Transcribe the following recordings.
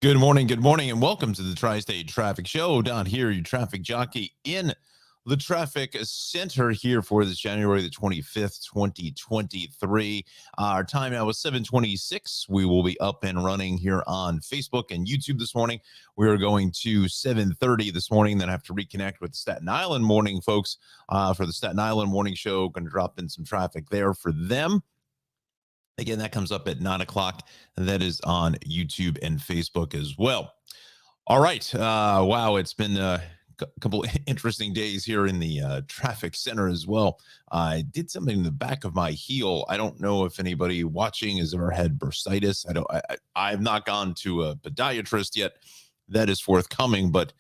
good morning, and welcome to the Tri-State Traffic Show. Down here, your traffic jockey in the traffic center here for this January the 25th, 2023. Our time now is 7:26. We will be up and running here on Facebook and YouTube this morning. We are going to 7:30 this morning, then I have to reconnect with the Staten Island morning folks for the Staten Island morning show. Going to drop in some traffic there for them. Again, that comes up at 9 o'clock. And that is on YouTube and Facebook as well. All right. Wow. It's been a couple of interesting days here in the traffic center as well. I did something in the back of my heel. I don't know if anybody watching has ever had bursitis. I've not gone to a podiatrist yet. That is forthcoming, but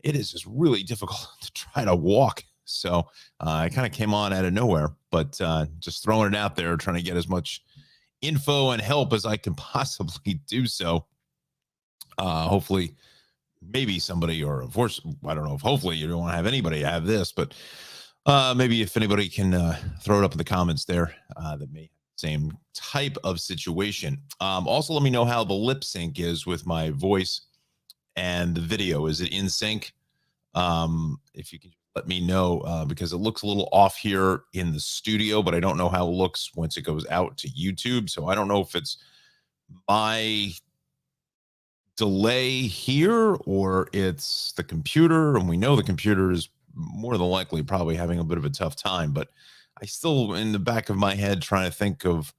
it is just really difficult to try to walk. So I kind of came on out of nowhere, but just throwing it out there, trying to get as much info and help as I can possibly do so. Hopefully, maybe somebody, or of course, I don't know if hopefully you don't want to have anybody have this, but maybe if anybody can throw it up in the comments there, that may same type of situation. Also, let me know how the lip sync is with my voice and the video. Is it in sync? If you can let me know, because it looks a little off here in the studio, but I don't know how it looks once it goes out to YouTube. So I don't know if it's my delay here or it's the computer. And we know the computer is more than likely probably having a bit of a tough time, but I still, in the back of my head, trying to think of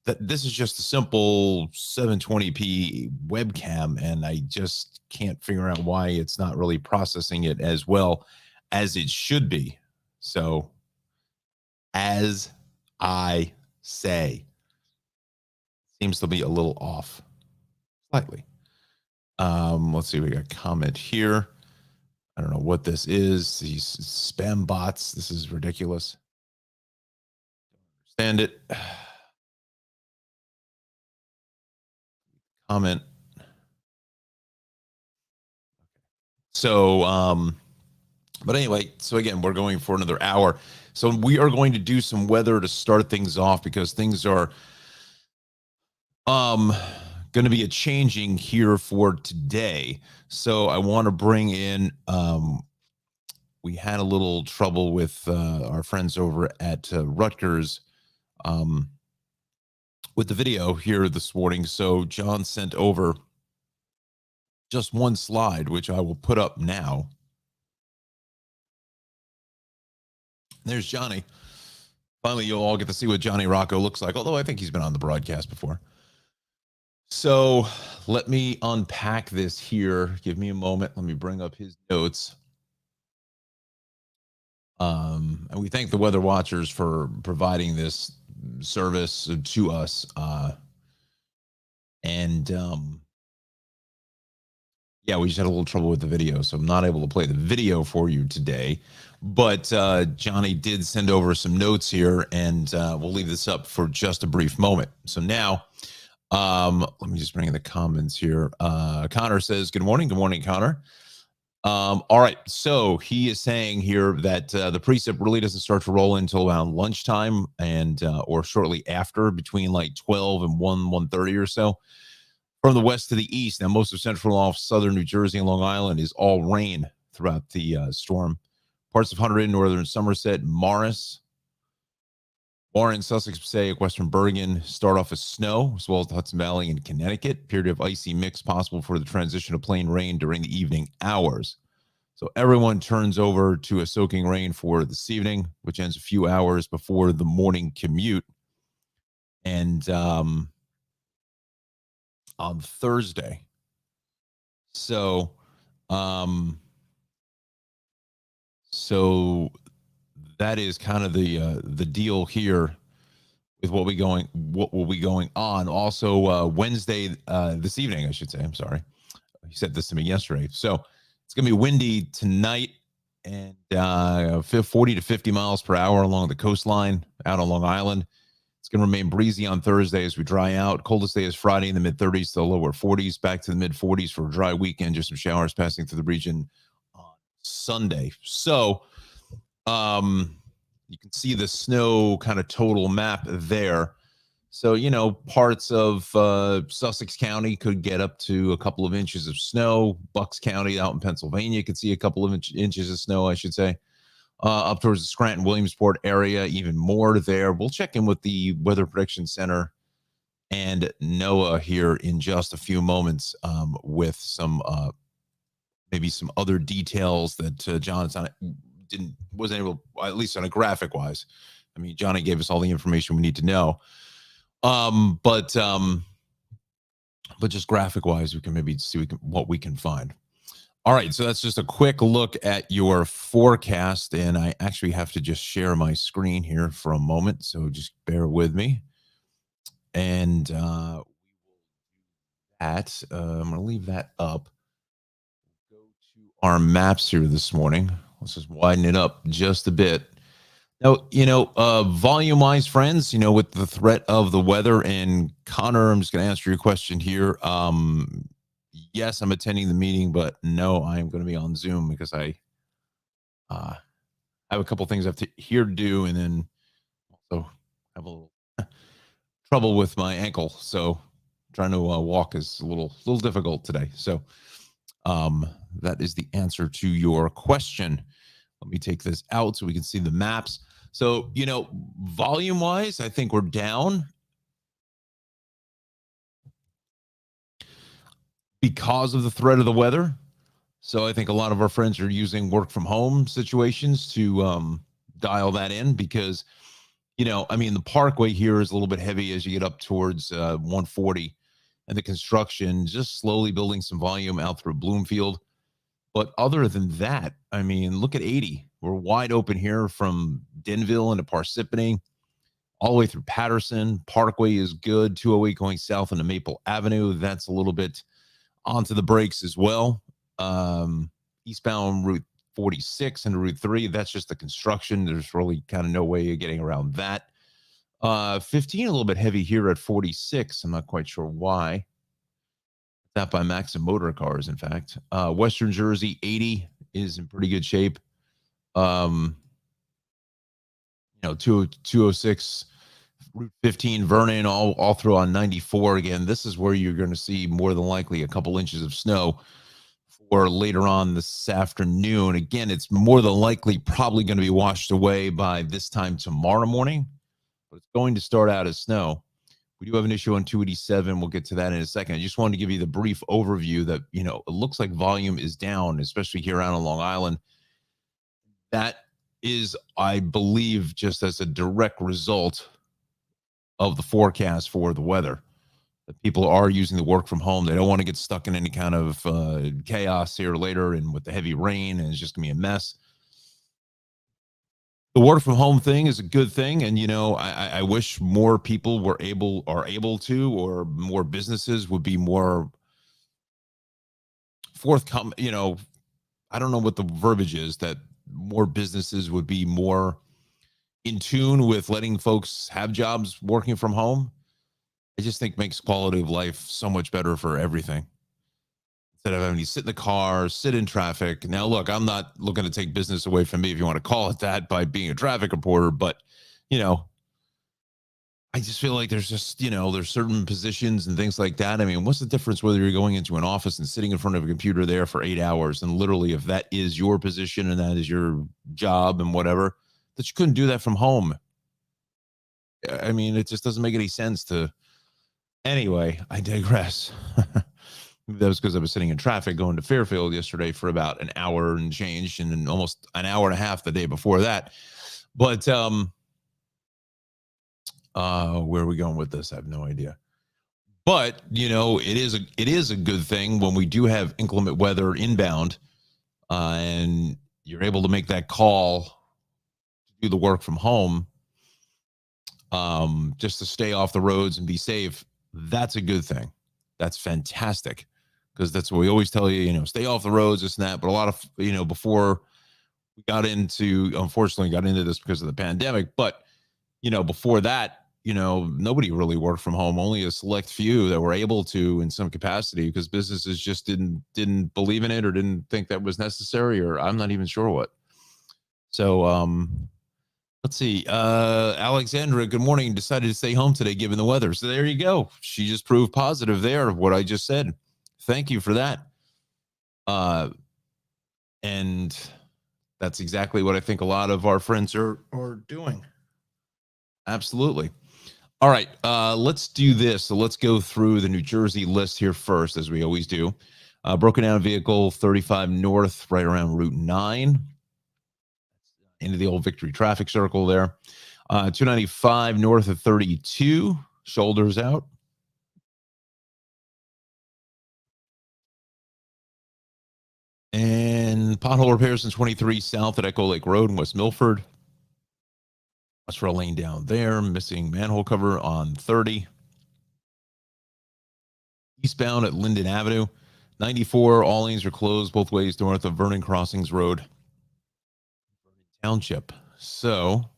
that this is just a simple 720p webcam, and I just can't figure out why it's not really processing it as well as it should be. So, as I say, seems to be a little off, slightly. Let's see, we got a comment here. I don't know what this is. These spam bots. This is ridiculous. Don't understand it. Comment. So, but anyway, so again, we're going for another hour. So we are going to do some weather to start things off, because things are going to be a changing here for today. So I want to bring in, we had a little trouble with our friends over at Rutgers with the video here this morning. So John sent over just one slide, which I will put up now. There's Johnny. Finally, you'll all get to see what Jon Rocco looks like, although I think he's been on the broadcast before. So let me unpack this here. Give me a moment. Let me bring up his notes. And we thank the Weather Watchers for providing this service to us. Yeah, we just had a little trouble with the video, so I'm not able to play the video for you today. But Johnny did send over some notes here, and we'll leave this up for just a brief moment. So now, let me just bring in the comments here. Connor says, good morning. Good morning, Connor. All right, so he is saying here that the precip really doesn't start to roll until around lunchtime, and or shortly after, between like 12 and 1:30 or so. From the west to the east, now most of central off southern New Jersey and Long Island is all rain throughout the storm. Parts of Hunterdon, northern Somerset, Morris, Warren, Sussex, Passaic, western Bergen start off as snow, as well as the Hudson Valley and Connecticut. Period of icy mix possible for the transition of plain rain during the evening hours. So everyone turns over to a soaking rain for this evening, which ends a few hours before the morning commute. And on Thursday. So that is kind of the deal here with what will be going on. Also, Wednesday, this evening, I should say. I'm sorry, he said this to me yesterday. So it's gonna be windy tonight, and 40 to 50 miles per hour along the coastline out on Long Island. It's going to remain breezy on Thursday as we dry out. Coldest day is Friday in the mid-30s to the lower 40s, back to the mid-40s for a dry weekend. Just some showers passing through the region on Sunday. So you can see the snow kind of total map there. So, parts of Sussex County could get up to a couple of inches of snow. Bucks County out in Pennsylvania could see a couple of inches of snow, I should say. Up towards the Scranton Williamsport area, even more there. We'll check in with the Weather Prediction Center and NOAA here in just a few moments with some maybe some other details that Jonathan wasn't able, at least on a graphic wise. I mean, Johnny gave us all the information we need to know. But just graphic wise, we can maybe see what we can find. All right, so that's just a quick look at your forecast, and I actually have to just share my screen here for a moment, so just bear with me. And I'm going to leave that up. Go to our maps here this morning. Let's just widen it up just a bit. Now, volume wise, friends, with the threat of the weather, and Connor, I'm just going to answer your question here. Yes, I'm attending the meeting, but no, I'm going to be on Zoom because I have a couple things I have to here to do, and then also have a little trouble with my ankle. So trying to walk is a little difficult today. So that is the answer to your question. Let me take this out so we can see the maps. So, volume wise, I think we're down because of the threat of the weather. So I think a lot of our friends are using work from home situations to dial that in because, the parkway here is a little bit heavy as you get up towards 140, and the construction just slowly building some volume out through Bloomfield. But other than that, look at 80. We're wide open here from Denville into Parsippany, all the way through Patterson. Parkway is good. 208 going south into Maple Avenue. That's a little bit onto the brakes as well. Eastbound Route 46 into Route 3. That's just the construction. There's really kind of no way of getting around that. 15 a little bit heavy here at 46. I'm not quite sure why. That by Maxim Motor Cars, in fact. Western Jersey 80 is in pretty good shape. 206, Route 15, Vernon, all through on 94. Again, this is where you're going to see more than likely a couple inches of snow for later on this afternoon. Again, it's more than likely probably going to be washed away by this time tomorrow morning, but it's going to start out as snow. We do have an issue on 287. We'll get to that in a second. I just wanted to give you the brief overview that, it looks like volume is down, especially here out on Long Island. That is, I believe, just as a direct result of the forecast for the weather. That people are using the work from home. They don't want to get stuck in any kind of chaos here later, and with the heavy rain, and it's just going to be a mess. The work from home thing is a good thing, and I wish more people are able to, or more businesses would be more forthcoming. I don't know what the verbiage is, that more businesses would be more in tune with letting folks have jobs working from home. I just think makes quality of life so much better for everything. Instead of having to sit in the car, sit in traffic. Now, look, I'm not looking to take business away from me, if you want to call it that, by being a traffic reporter, but I just feel like there's just, there's certain positions and things like that. What's the difference whether you're going into an office and sitting in front of a computer there for 8 hours, and literally, if that is your position and that is your job and whatever, that you couldn't do that from home? It just doesn't make any sense to. Anyway, I digress. That was because I was sitting in traffic going to Fairfield yesterday for about an hour and change, and then almost an hour and a half the day before that. But where are we going with this? I have no idea. But it is a good thing when we do have inclement weather inbound, and you're able to make that call to do the work from home, just to stay off the roads and be safe. That's a good thing. That's fantastic, because that's what we always tell you, stay off the roads, this and that. But a lot of, before we unfortunately got into this because of the pandemic, but, before that, nobody really worked from home. Only a select few that were able to in some capacity, because businesses just didn't believe in it, or didn't think that was necessary, or I'm not even sure what. So, Let's see. Alexandra, good morning. Decided to stay home today given the weather. So there you go. She just proved positive there of what I just said. Thank you for that. And that's exactly what I think a lot of our friends are doing. Absolutely. All right, let's do this. So let's go through the New Jersey list here first, as we always do. Broken down vehicle 35 north, right around Route 9, into the old Victory traffic circle there. 295 north of 32, shoulders out. And pothole repairs in 23 south at Echo Lake Road in West Milford. West Rail Lane down there, missing manhole cover on 30. Eastbound at Linden Avenue. 94, all lanes are closed both ways north of Vernon Crossings Road, Township. So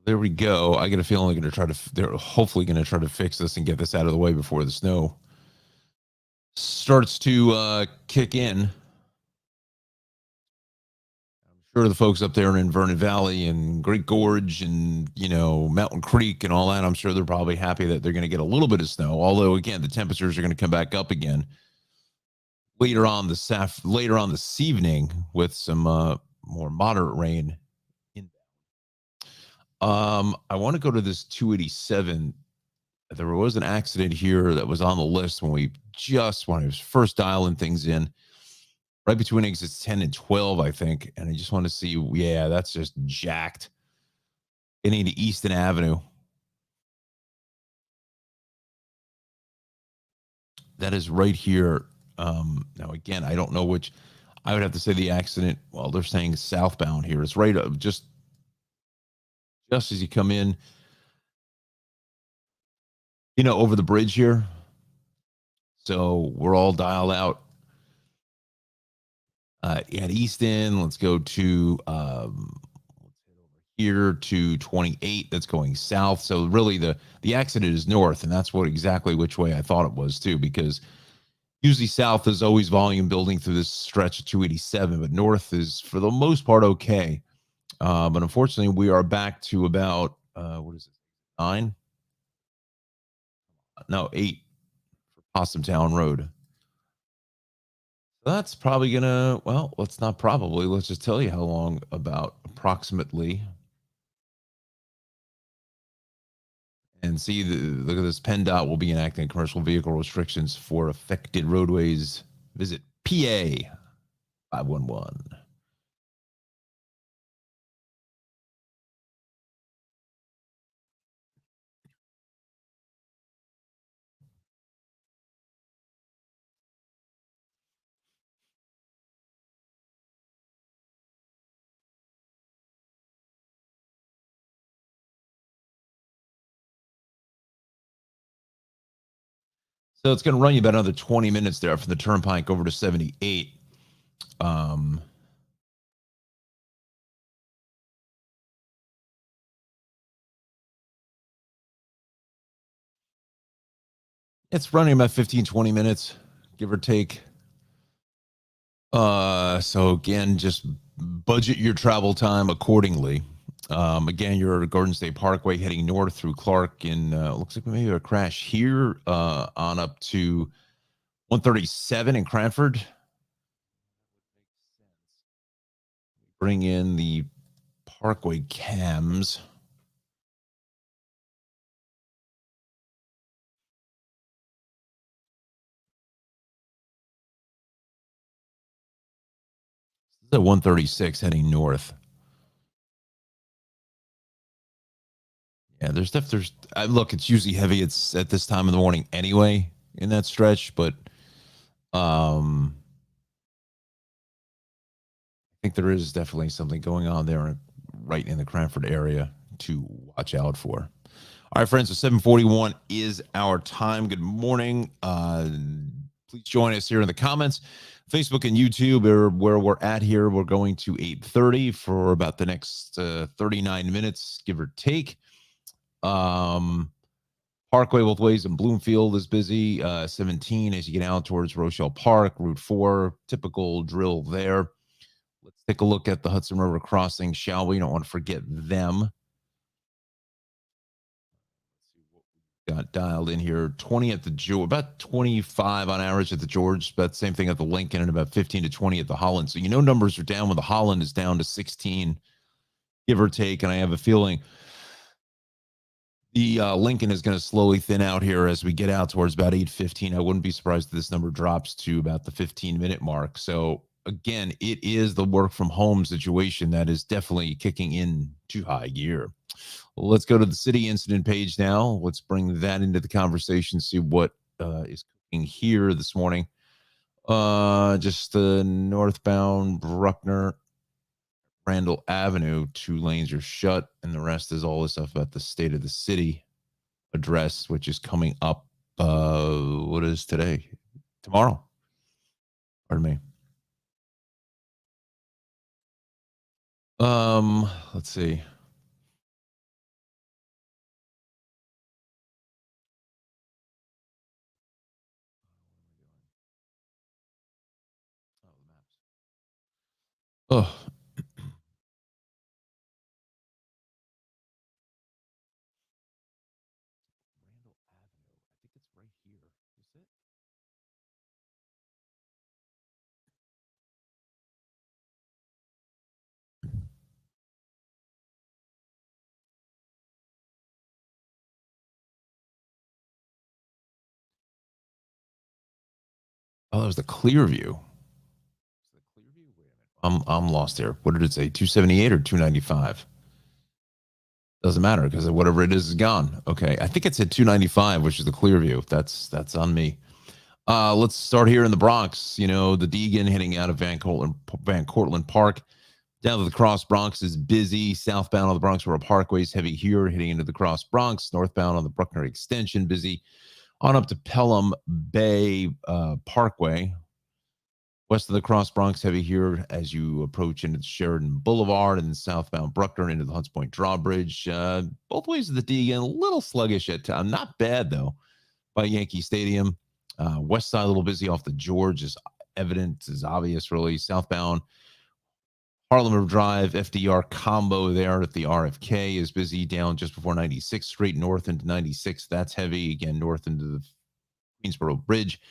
there we go. I get a feeling they're hopefully going to try to fix this and get this out of the way before the snow starts to kick in. Sure, the folks up there in Vernon Valley and Great Gorge and, Mountain Creek and all that, I'm sure they're probably happy that they're going to get a little bit of snow. Although, again, the temperatures are going to come back up again later on this evening with some more moderate rain. I want to go to this 287. There was an accident here that was on the list when I was first dialing things in. Right between exits 10 and 12, I think. And I just want to see, yeah, that's just jacked. Getting to Easton Avenue. That is right here. Now, again, I don't know which. I would have to say the accident, well, they're saying southbound here. It's right up, just as you come in, over the bridge here. So we're all dialed out. At Easton, let's go to here to 28. That's going south. So really, the accident is north, and that's exactly which way I thought it was too, because usually south is always volume building through this stretch of 287, but north is for the most part okay. But unfortunately, we are back to about what is it, 9? No, 8 for Possum Town Road. That's probably gonna, well, let's not probably, let's just tell you how long, about approximately. And see, look at this. PennDOT will be enacting commercial vehicle restrictions for affected roadways. Visit PA 511. So it's going to run you about another 20 minutes there from the Turnpike over to 78. It's running about 15, 20 minutes, give or take. So again, just budget your travel time accordingly. Again, you're at Garden State Parkway heading north through Clark, and looks like maybe a crash here on up to 137 in Cranford. Bring in the Parkway cams. This is at 136 heading north. Yeah, look, it's usually heavy. It's at this time of the morning anyway in that stretch, but I think there is definitely something going on there right in the Cranford area to watch out for. All right, friends, so 7:41 is our time. Good morning. Please join us here in the comments. Facebook and YouTube are where we're at here. We're going to 8:30 for about the next 39 minutes, give or take. Park Parkway both ways in Bloomfield is busy. 17 as you get out towards Rochelle Park, Route 4, typical drill there. Let's take a look at the Hudson River crossing, shall we? Don't want to forget them. Got dialed in here 20 at the George, about 25 on average at the George, but same thing at the Lincoln, and about 15 to 20 at the Holland. So numbers are down when the Holland is down to 16, give or take. And I have a feeling the Lincoln is going to slowly thin out here as we get out towards about 8:15. I wouldn't be surprised if this number drops to about the 15-minute mark. So again, it is the work from home situation that is definitely kicking in to high gear. Well, let's go to the city incident page now. Let's bring that into the conversation, see what is cooking here this morning. Just the northbound Bruckner, Randall Avenue, 2 lanes are shut, and the rest is all the stuff about the state of the city address, which is coming up. What is today? Tomorrow. Pardon me. Let's see. Oh, Randall Avenue. I think it's right here. Is it? Oh, that was the Clearview. I'm lost here. What did it say? 278 or 295? Doesn't matter because whatever it is gone. Okay, I think it said 295, which is the Clearview. That's on me. Let's start here in the Bronx. The Deegan heading out of Van Cortlandt Park down to the Cross Bronx is busy. Southbound on the Bronx River Parkway is heavy here, heading into the Cross Bronx. Northbound on the Bruckner Extension busy. On up to Pelham Bay Parkway. West of the Cross Bronx, heavy here as you approach into Sheridan Boulevard, and then southbound Bruckner into the Hunts Point Drawbridge. Both ways of the Deegan, a little sluggish at time. Not bad, though, by Yankee Stadium. West side, a little busy off the George, is evident, is obvious, really. Southbound Harlem River Drive, FDR combo there at the RFK is busy down just before 96th Street, north into 96th. That's heavy. Again, north into the Queensboro Bridge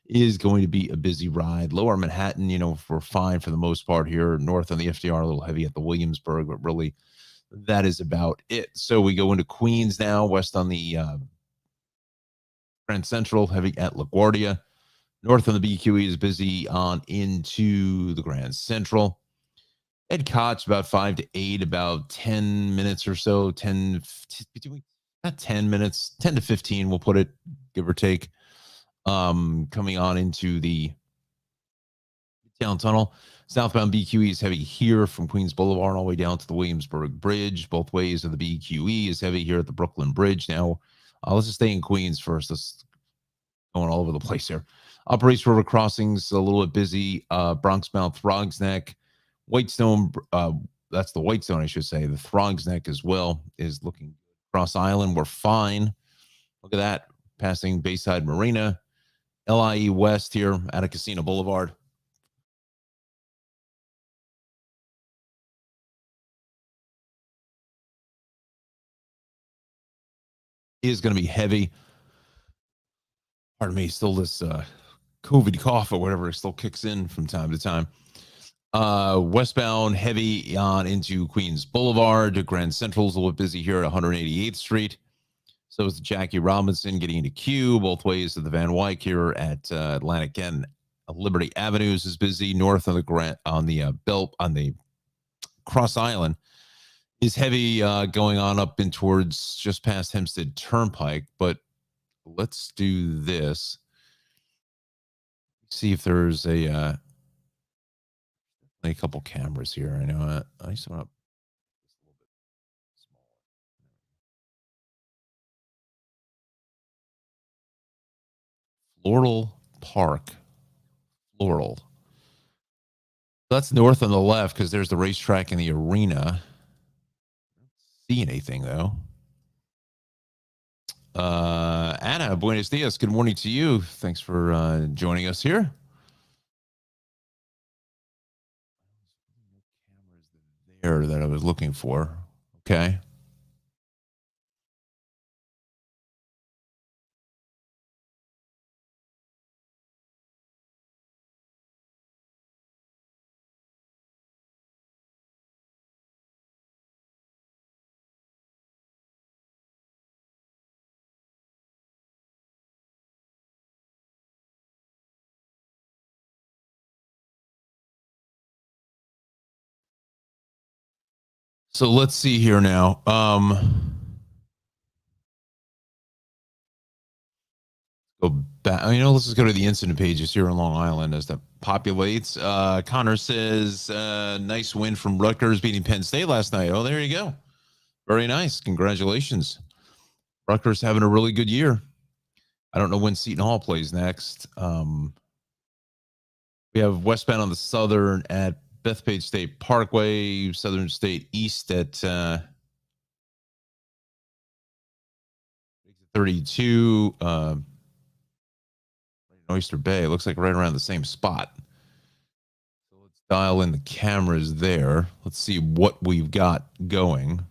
is going to be a busy ride. Lower Manhattan, we're fine for the most part here. North on the FDR, a little heavy at the Williamsburg, but really that is about it. So we go into Queens now, west on the Grand Central, heavy at LaGuardia. North on the BQE is busy on into the Grand Central. Ed Koch, about 5 to 8, about 10 minutes or so, between not 10 minutes, 10 to 15, we'll put it, give or take. Coming on into the Midtown Tunnel. Southbound BQE is heavy here from Queens Boulevard all the way down to the Williamsburg Bridge. Both ways of the BQE is heavy here at the Brooklyn Bridge. Now, let's just stay in Queens first. Let's going all over the place here. Upper East River crossings a little bit busy. Bronx bound Throgs Neck, Whitestone. That's the Whitestone, I should say. The Throgs Neck as well is looking good. Cross Island, we're fine. Look at that, passing Bayside Marina. LIE West here at a Casino Boulevard. Is going to be heavy. Pardon me, still this COVID cough or whatever still kicks in from time to time. Westbound heavy on into Queens Boulevard. Grand Central's a little busy here at 188th Street. So is Jackie Robinson getting into Q. Both ways of the Van Wyck here at Atlantic and Liberty Avenues is busy. North of the belt on the Cross Island is heavy going on up in towards just past Hempstead Turnpike. But let's do this. See if there's a couple cameras here. I know I just want to Floral Park. Floral. That's north on the left because there's the racetrack and the arena. I don't see anything though. Anna, buenos dias. Good morning to you. Thanks for joining us here. There that I was looking for. Okay. So let's see here now. Go back. Let's just go to the incident pages here on Long Island as that populates. Connor says, nice win from Rutgers beating Penn State last night. Oh, there you go. Very nice. Congratulations. Rutgers having a really good year. I don't know when Seton Hall plays next. We have westbound on the Southern at Bethpage State Parkway, Southern State East at 32. Oyster Bay. It looks like right around the same spot. So let's dial in the cameras there. Let's see what we've got going.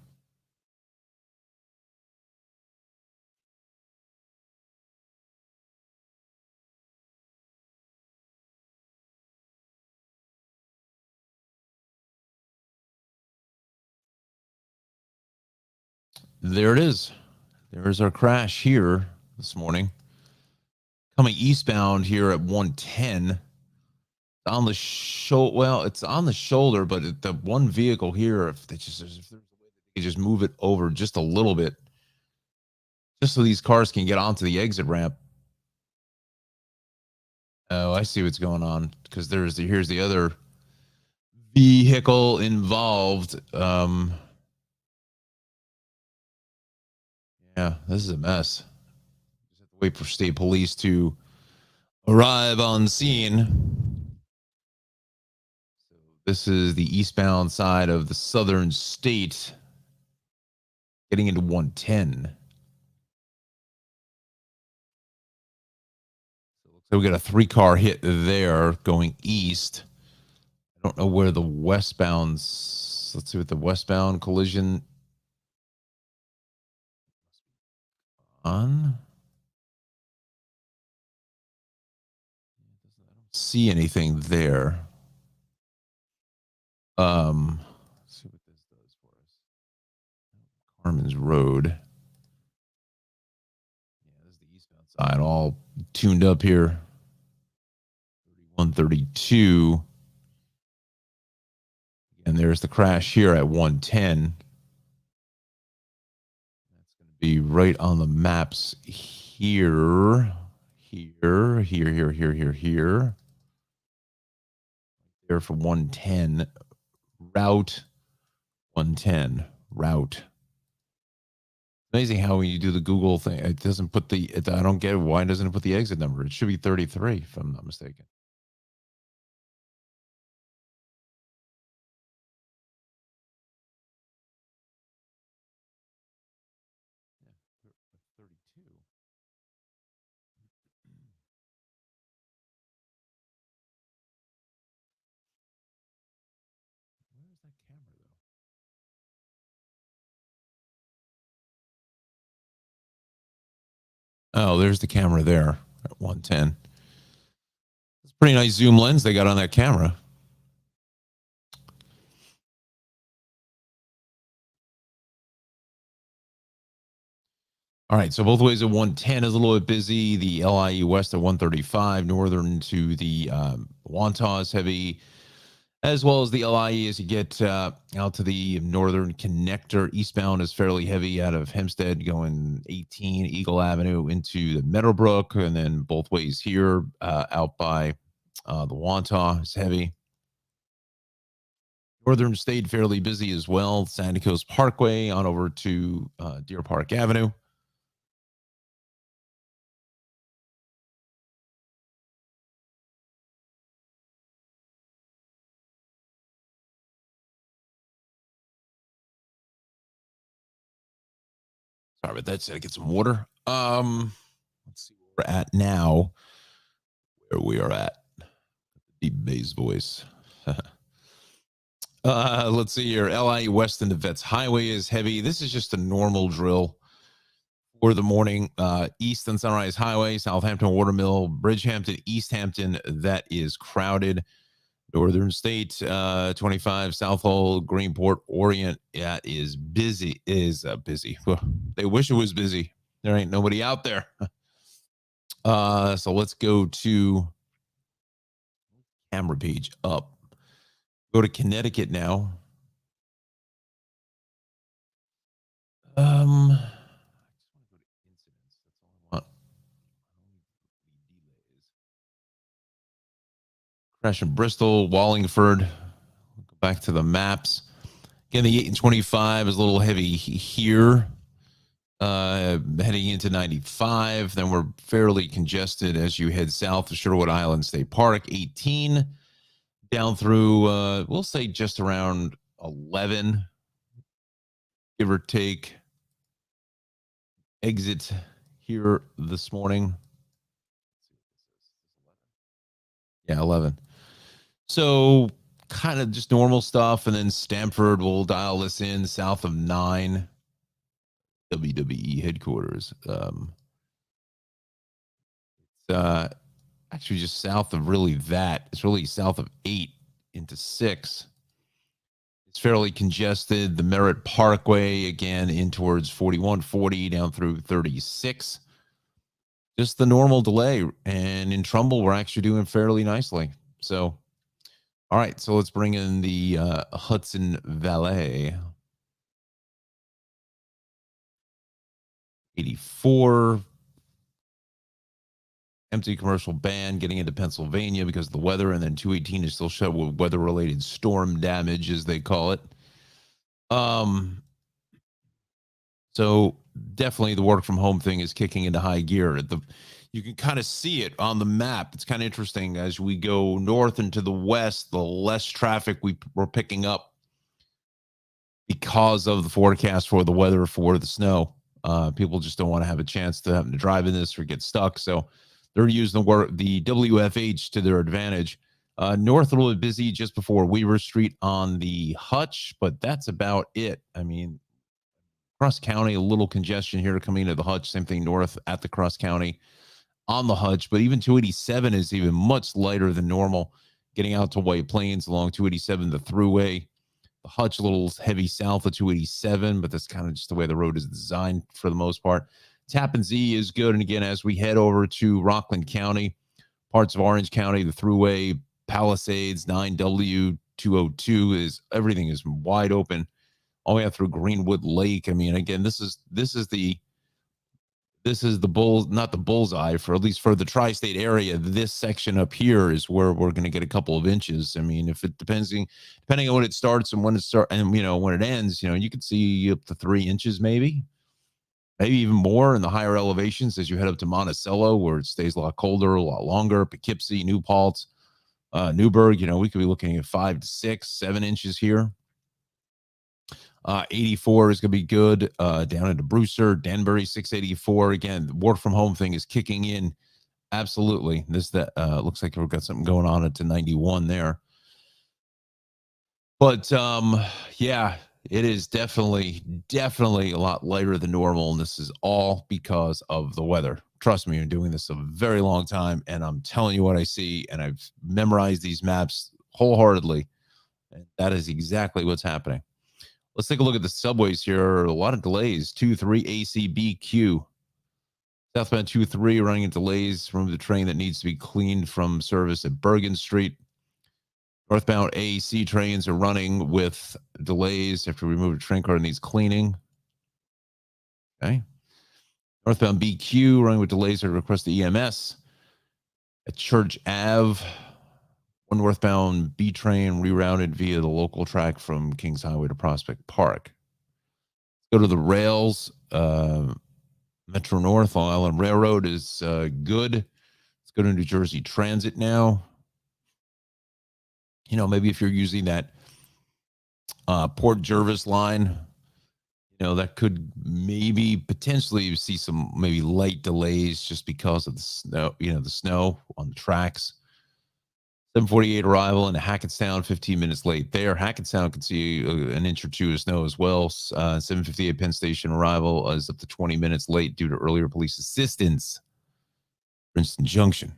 There it is. There's our crash here this morning. Coming eastbound here at 110. On the shoulder. Well, it's on the shoulder, but the one vehicle here, if there's a way they just move it over just a little bit, just so these cars can get onto the exit ramp. Oh, I see what's going on because here's the other vehicle involved. Yeah, this is a mess. Just have to wait for state police to arrive on scene. So this is the eastbound side of the southern state, getting into 110. So it looks like we got a 3-car hit there going east. I don't know where the westbounds. Let's see what the westbound collision on. I don't see anything there. Let's see what this does for us. Carmen's Road. Yeah, this is the eastbound side, all tuned up here. 132. And there's the crash here at 110. That's going to be right on the maps here. Here. There for 110. Route 110. Route. Amazing how when you do the Google thing, it doesn't put I don't get it. Why doesn't it put the exit number? It should be 33, if I'm not mistaken. Yeah, 32. Where's that camera, though? Oh, there's the camera there at 110. It's a pretty nice zoom lens they got on that camera. All right, so both ways at 110 is a little bit busy. The LIE West at 135, northern to the Wantagh is heavy, as well as the LIE as you get out to the northern connector. Eastbound is fairly heavy out of Hempstead going 18 Eagle Avenue into the Meadowbrook, and then both ways here out by the Wantagh is heavy. Northern stayed fairly busy as well. Sandy Coast Parkway on over to Deer Park Avenue. Sorry about that. Said I get some water. Let's see where we're at now. Where we are at. Deep bass voice. Let's see here. LI West into Vets Highway is heavy. This is just a normal drill for the morning. East and Sunrise Highway, Southampton Watermill, Bridgehampton, East Hampton. That is crowded. Northern State 25, Southall, Greenport, Orient. That is busy. Busy. They wish it was busy. There ain't nobody out there. So let's go to camera page up. Go to Connecticut now. Crash in Bristol, Wallingford. Go back to the maps. Again, the 8 and 25 is a little heavy here. Heading into 95. Then we're fairly congested as you head south to Sherwood Island State Park. 18 down through, we'll say just around 11, give or take. Exit here this morning. Yeah, 11. So kind of just normal stuff. And then Stamford will dial this in south of 9. WWE headquarters. It's actually just south of really that. It's really south of 8 into 6. It's fairly congested. The Merritt Parkway, again, in towards 4140 down through 36. Just the normal delay. And in Trumbull, we're actually doing fairly nicely. So, all right. So let's bring in the Hudson Valley. 84. Empty commercial ban getting into Pennsylvania because of the weather. And then 218 is still shut with weather-related storm damage, as they call it. So definitely the work from home thing is kicking into high gear. You can kind of see it on the map. It's kind of interesting as we go north and to the west, the less traffic we're picking up because of the forecast for the weather, for the snow. People just don't want to have a chance to have to drive in this or get stuck. So they're using the WFH to their advantage. North a little bit busy just before Weaver Street on the Hutch, but that's about it. I mean, Cross County, a little congestion here coming into the Hutch. Same thing north at the Cross County on the Hutch, but even 287 is even much lighter than normal. Getting out to White Plains along 287, the thruway. The Hutch a little heavy south of 287, but that's kind of just the way the road is designed for the most part. Tappan Zee is good. And again, as we head over to Rockland County, parts of Orange County, the thruway, Palisades, 9W 202 everything is wide open all the way out through Greenwood Lake. I mean, again, this is the not the bullseye for, at least for the tri-state area. This section up here is where we're going to get a couple of inches. I mean, if it depending on when it starts and when it starts and when it ends, you can see up to 3 inches, maybe even more in the higher elevations as you head up to Monticello, where it stays a lot colder, a lot longer. Poughkeepsie, New Paltz, Newburgh, we could be looking at 5 to 6, 7 inches here. 84 is going to be good. Down into Brewster, Danbury, 684. Again, the work from home thing is kicking in. Absolutely. Looks like we've got something going on at 91 there. But yeah, it is definitely a lot lighter than normal. And this is all because of the weather. Trust me, I'm doing this a very long time, and I'm telling you what I see, and I've memorized these maps wholeheartedly. And that is exactly what's happening. Let's take a look at the subways here. A lot of delays. 2-3 ACBQ. Southbound 2-3 running into delays. Remove the train that needs to be cleaned from service at Bergen Street. Northbound AAC trains are running with delays after we remove a train car that needs cleaning. Okay. Northbound BQ running with delays at request the EMS. At Church Ave, one northbound B train rerouted via the local track from Kings Highway to Prospect Park. Go to the rails. Metro North, Long Island Railroad is good. Let's go to New Jersey Transit now. Maybe if you're using that Port Jervis line, that could maybe potentially see some maybe light delays just because of the snow, the snow on the tracks. 7:48 arrival in Hackettstown, 15 minutes late there. Hackettstown could see an inch or two of snow as well. 7:58 Penn Station arrival is up to 20 minutes late due to earlier police assistance. Princeton Junction.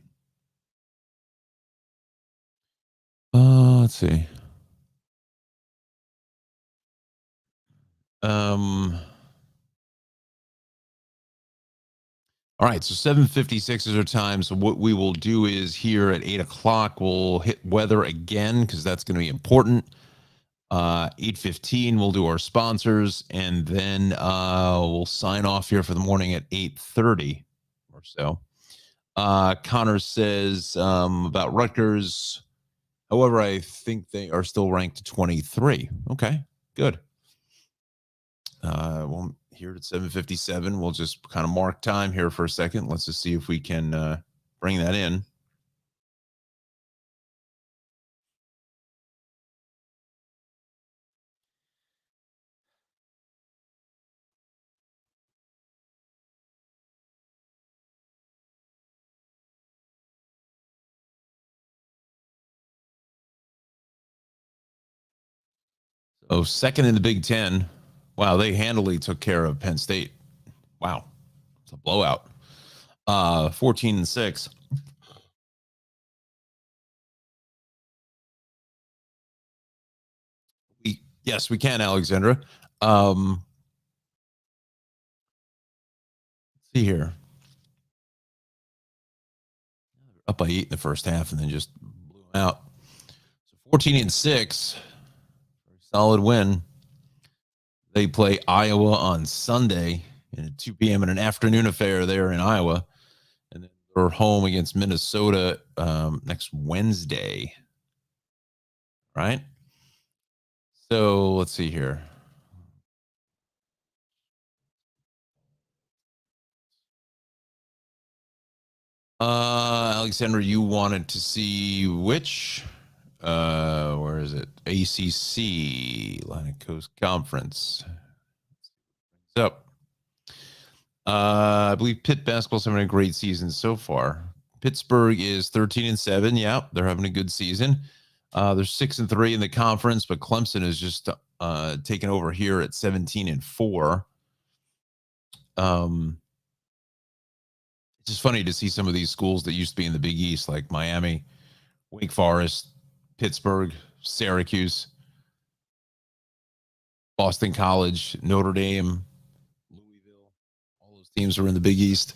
Let's see. All right, so 7:56 is our time. So what we will do is here at 8 o'clock, we'll hit weather again because that's going to be important. 8:15, we'll do our sponsors, and then we'll sign off here for the morning at 8:30 or so. Connor says about Rutgers. However, I think they are still ranked 23. Okay, good. Well, here at 7:57, we'll just kind of mark time here for a second. Let's just see if we can bring that in. Oh, second in the Big Ten. Wow, they handily took care of Penn State. Wow, it's a blowout. 14-6. Yes, we can, Alexandra. Let's see here. Up by 8 in the first half, and then just blew them out. So 14-6, solid win. They play Iowa on Sunday at 2 p.m. in an afternoon affair there in Iowa. And then they're home against Minnesota next Wednesday. Right? So let's see here. Alexander, you wanted to see which? Where is it? ACC, Atlantic Coast Conference. What's up? I believe Pitt basketball's having a great season so far. Pittsburgh is 13-7. Yeah, they're having a good season. They're 6-3 in the conference, but Clemson is just taken over here at 17-4. It's just funny to see some of these schools that used to be in the Big East, like Miami, Wake Forest, Pittsburgh, Syracuse, Boston College, Notre Dame, Louisville. All those teams are in the Big East.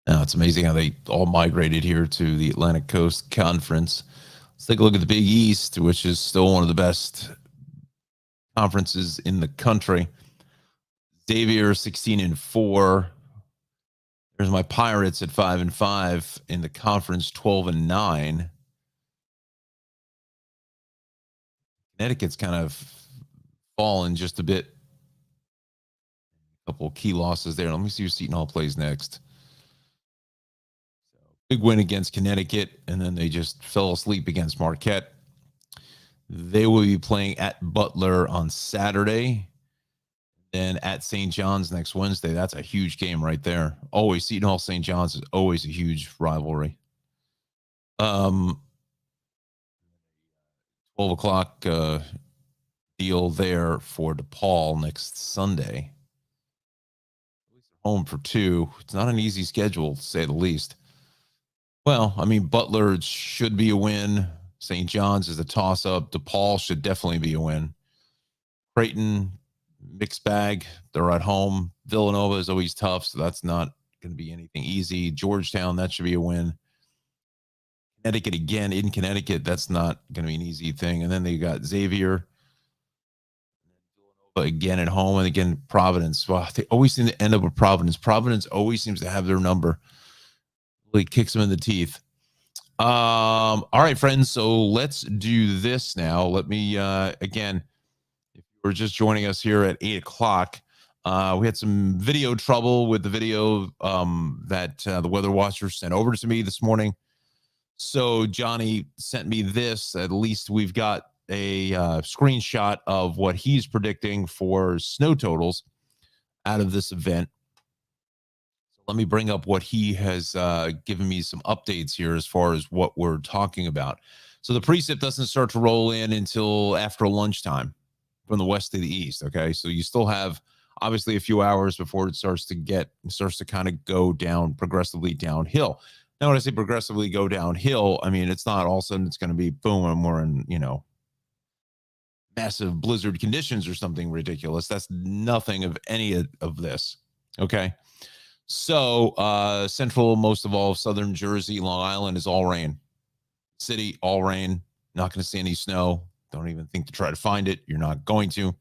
Now, it's amazing how they all migrated here to the Atlantic Coast Conference. Let's take a look at the Big East, which is still one of the best conferences in the country. Xavier 16-4. There's my Pirates at 5-5 in the conference, 12-9. Connecticut's kind of fallen just a bit. A couple of key losses there. Let me see who Seton Hall plays next. Big win against Connecticut, and then they just fell asleep against Marquette. They will be playing at Butler on Saturday, then at St. John's next Wednesday. That's a huge game right there. Always, Seton Hall St. John's is always a huge rivalry. 12 o'clock deal there for DePaul next Sunday. Home for 2. It's not an easy schedule, to say the least. Well, I mean, Butler should be a win. St. John's is a toss-up. DePaul should definitely be a win. Creighton, mixed bag. They're at home. Villanova is always tough, so that's not going to be anything easy. Georgetown, that should be a win. Connecticut again in Connecticut, that's not going to be an easy thing. And then they got Xavier again at home, and again Providence. Well, they always seem to end up with Providence. Providence always seems to have their number. Really kicks them in the teeth. All right, friends. So let's do this now. Let me again, if you're just joining us here at 8 o'clock, we had some video trouble with the video that the Weather Watcher sent over to me this morning. So Johnny sent me this. At least we've got a screenshot of what he's predicting for snow totals out of this event. Let me bring up what he has given me some updates here as far as what we're talking about. So the precip doesn't start to roll in until after lunchtime from the west to the east. Okay. So you still have obviously a few hours before it starts to kind of go down progressively downhill. Now, when I say progressively go downhill, I mean, it's not all of a sudden it's going to be boom and we're in, massive blizzard conditions or something ridiculous. That's nothing of any of this. Okay. So, central, most of all, southern Jersey, Long Island is all rain. City, all rain. Not going to see any snow. Don't even think to try to find it. You're not going to.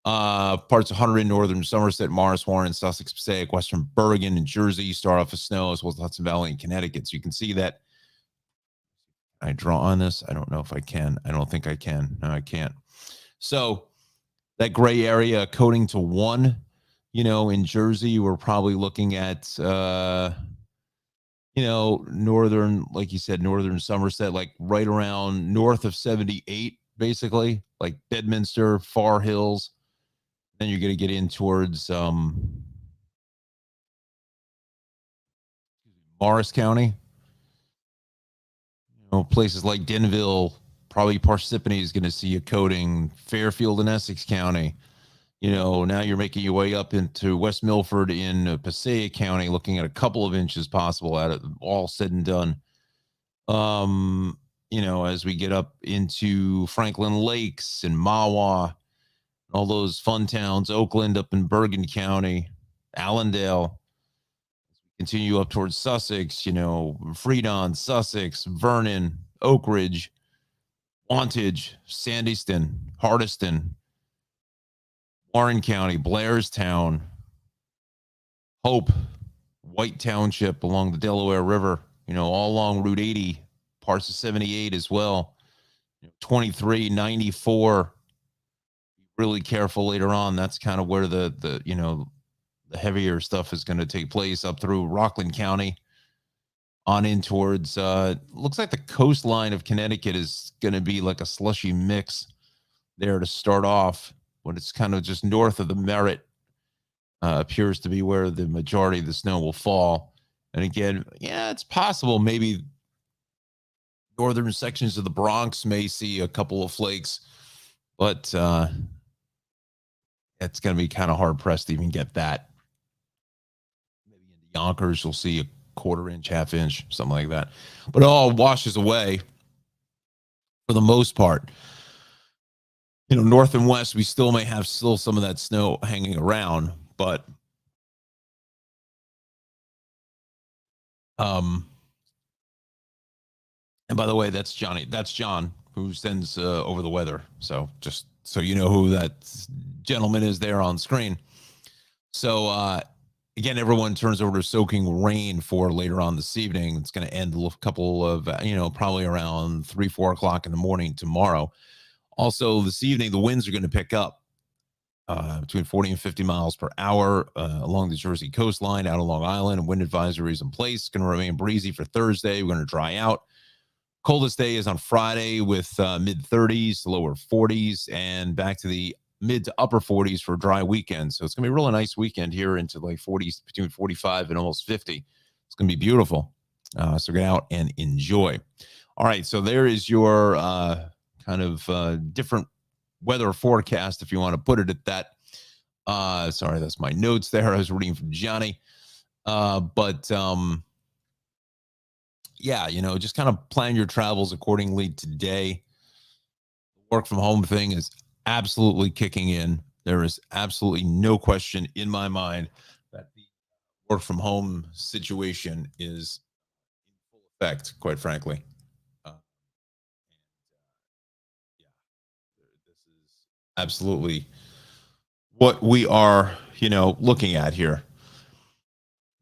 Parts of Hunter, northern Somerset, Morris, Warren, Sussex, Passaic, western Bergen, and Jersey start off with snow, as well as Hudson Valley and Connecticut. So you can see that. I draw on this. I don't know if I can. I don't think I can. No, I can't. So that gray area coding to 1, in Jersey, we're probably looking at, northern, like you said, northern Somerset, like right around north of 78, basically, like Bedminster, Far Hills. Then you're going to get in towards Morris County, places like Denville, probably Parsippany is going to see a coating, Fairfield and Essex County. Now you're making your way up into West Milford in Passaic County, looking at a couple of inches possible at it, all said and done. As we get up into Franklin Lakes and Mawa, all those fun towns, Oakland up in Bergen County, Allendale, continue up towards Sussex, Freedon, Sussex, Vernon, Oak Ridge, Wantage, Sandyston, Hardiston, Warren County, Blairstown, Hope, White Township along the Delaware River, all along Route 80, parts of 78 as well, 23, 94. Really careful later on. That's kind of where the heavier stuff is going to take place up through Rockland County on in towards, looks like the coastline of Connecticut is going to be like a slushy mix there to start off, but it's kind of just north of the Merritt. Appears to be where the majority of the snow will fall. And again, yeah, it's possible maybe northern sections of the Bronx may see a couple of flakes, but it's going to be kind of hard pressed to even get that. Maybe in the Yonkers, you'll see a quarter inch, half inch, something like that. But it all washes away for the most part. North and west, we still may have some of that snow hanging around, but and by the way, that's Johnny. That's John who sends over the weather. So just so you know who that gentleman is there on screen. So again, everyone turns over to soaking rain for later on this evening. It's going to end a couple of probably around 3-4 o'clock in the morning tomorrow. Also, this evening the winds are going to pick up. Between 40 and 50 miles per hour along the Jersey coastline, out of Long Island, and wind advisories in place. It's going to remain breezy for Thursday. We're going to dry out. Coldest day is on Friday with mid 30s to lower 40s and back to the mid to upper 40s for a dry weekend. So it's going to be a really nice weekend here into like 40s, between 45 and almost 50. It's going to be beautiful. So get out and enjoy. All right. So there is your kind of different weather forecast, if you want to put it at that. Sorry, that's my notes there. I was reading from Johnny. Yeah, just kind of plan your travels accordingly today. The work from home thing is absolutely kicking in. There is absolutely no question in my mind that the work from home situation is in full effect, quite frankly. Yeah, this is absolutely what we are, looking at here,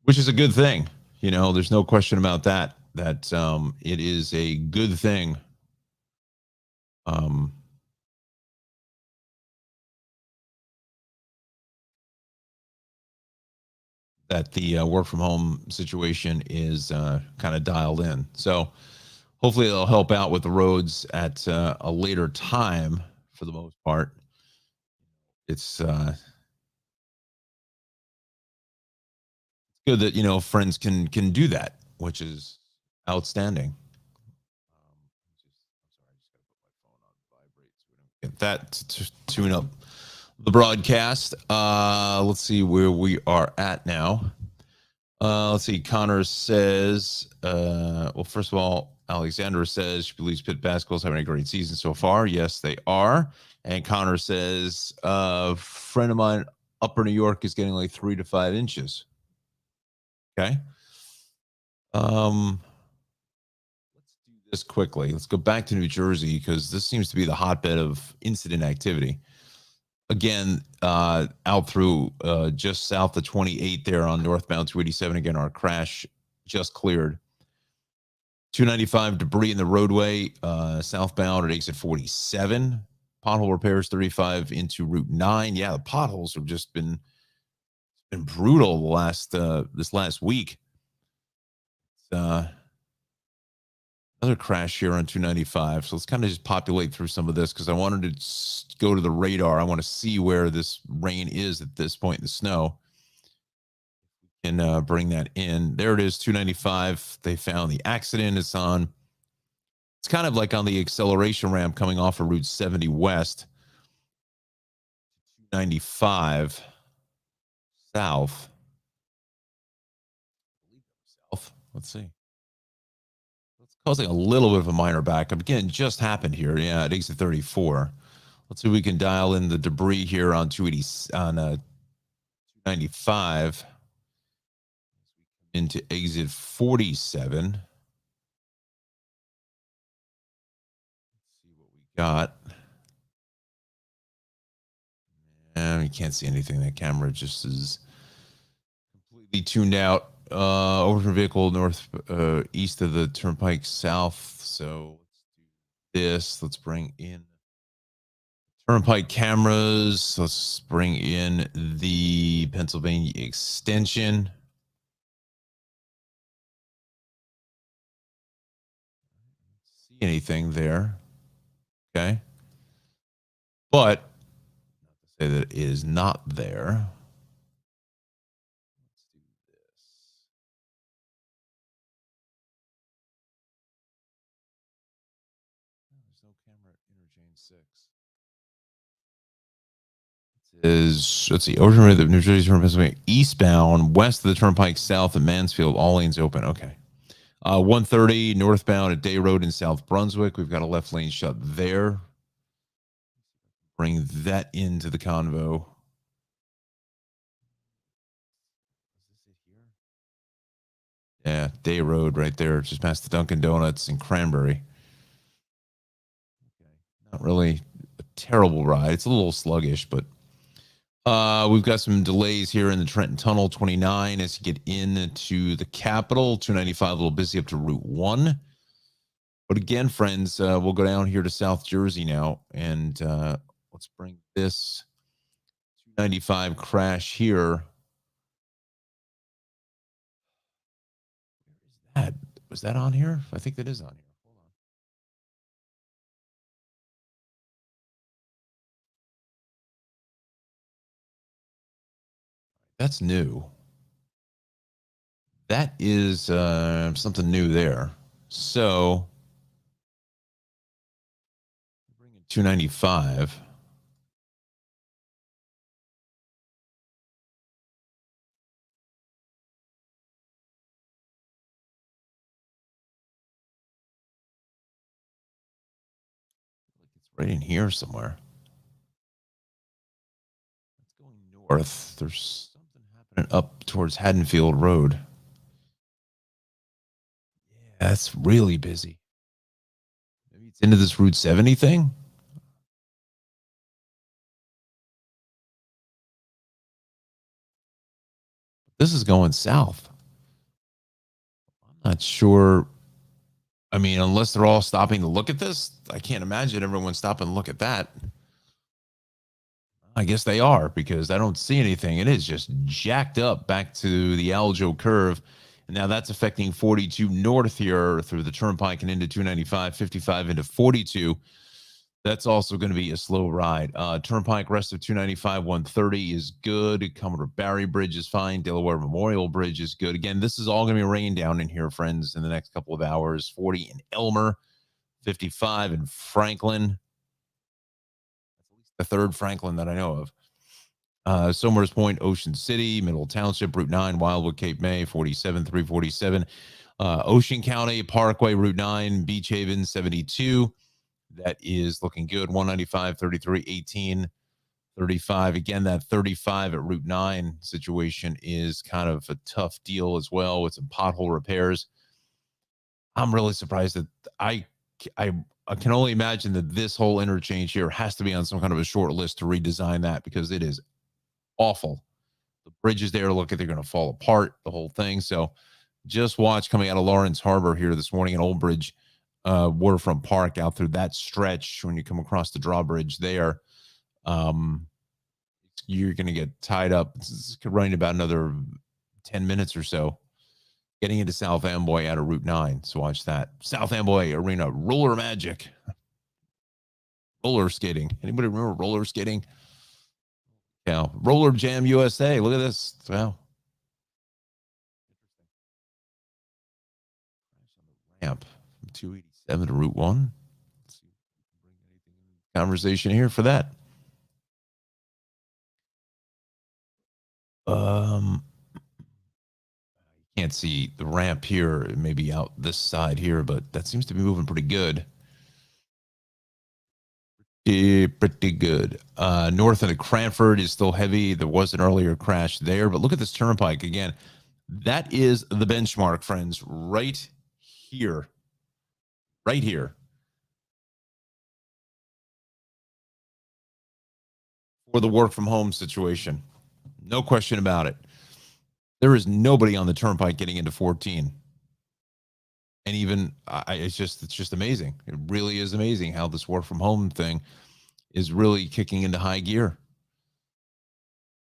which is a good thing. There's no question about that, it is a good thing. Um, that the work from home situation is kind of dialed in. So hopefully it'll help out with the roads at a later time. For the most part, it's good that friends can do that, which is outstanding. Get that to tune up the broadcast. Let's see where we are at now. Let's see. Connor says, well, first of all, Alexandra says she believes Pitt basketball's having a great season so far. Yes, they are. And Connor says, a friend of mine, Upper New York, is getting like 3 to 5 inches. Okay. Let's do this quickly. Let's go back to New Jersey because this seems to be the hotbed of incident activity. Again, out through just south of 28 there on northbound 287. Again, our crash just cleared. 295 debris in the roadway, southbound at exit 47. Pothole repairs 35 into Route 9. Yeah, the potholes have just been brutal the last this last week. Another crash here on 295. So let's kind of just populate through some of this because I wanted to go to the radar. I want to see where this rain is at this point in the snow and bring that in. There it is, 295. They found the accident. It's kind of like on the acceleration ramp coming off of Route 70 West, 295 south. Let's see. Causing a little bit of a minor backup. Again, just happened here. Yeah, at exit 34. Let's see if we can dial in the debris here on 280 on 295 into exit 47. Let's see what we got. And you can't see anything. That camera just is completely tuned out. Over from vehicle north east of the turnpike south. So let's do this. Let's bring in turnpike cameras. Let's bring in the Pennsylvania extension. See anything there? Okay. But not to say that it is not there. Let's do this. There's no camera at interchange 6. Let's see, over the New Jersey from Pennsylvania, eastbound, west of the turnpike, south of Mansfield, all lanes open. Okay. 130 northbound at Day Road in South Brunswick. We've got a left lane shut there. Bring that into the convo. Yeah, Day Road right there, just past the Dunkin' Donuts in Cranberry. Okay. Not really a terrible ride. It's a little sluggish, but we've got some delays here in the Trenton Tunnel 29 as you get into the capital. 295 a little busy up to Route 1. But again, friends, we'll go down here to South Jersey now, and let's bring this 295 crash here. Where is that? Was that on here? I think that is on here. Hold on. That's new. That is something new there. So bring in 295. It's right in here somewhere. It's going north. There's something happening up towards Haddonfield Road. Yeah, that's really busy. Maybe it's into this Route 70 thing. This is going south. I'm not sure. I mean, unless they're all stopping to look at this, I can't imagine everyone stopping to look at that. I guess they are because I don't see anything. It is just jacked up back to the Aljo curve. Now that's affecting 42 north here through the turnpike and into 295, 55 into 42. That's also going to be a slow ride. Turnpike rest of 295, 130 is good. Commodore Barry Bridge is fine. Delaware Memorial Bridge is good. Again, this is all going to be raining down in here, friends, in the next couple of hours. 40 in Elmer, 55 in Franklin. That's at least the third Franklin that I know of. Somers Point, Ocean City, Middle Township, Route 9, Wildwood, Cape May, 47, 347. Ocean County, Parkway, Route 9, Beach Haven, 72. That is looking good. 195, 33, 18, 35. Again, that 35 at Route 9 situation is kind of a tough deal as well with some pothole repairs. I'm really surprised that I I can only imagine that this whole interchange here has to be on some kind of a short list to redesign that because it is awful. The bridges there look like they're going to fall apart, the whole thing. So just watch coming out of Lawrence Harbor here this morning in Old Bridge, Waterfront Park out through that stretch when you come across the drawbridge there. Um, you're going to get tied up. It's running about another 10 minutes or so getting into South Amboy out of Route 9. So watch that. South Amboy Arena, roller magic. Roller skating. Anybody remember roller skating? Yeah. Roller Jam USA. Look at this. Wow. Ramp from 287 to Route 1. Let's see if we can bring anything in the conversation here for that. You can't see the ramp here, maybe out this side here, but that seems to be moving pretty good. Pretty good. North of Cranford is still heavy. There was an earlier crash there, but look at this turnpike again. That is the benchmark, friends, right here. Right here. For the work from home situation. No question about it. There is nobody on the turnpike getting into 14. And even it's just amazing. It really is amazing how this work from home thing is really kicking into high gear.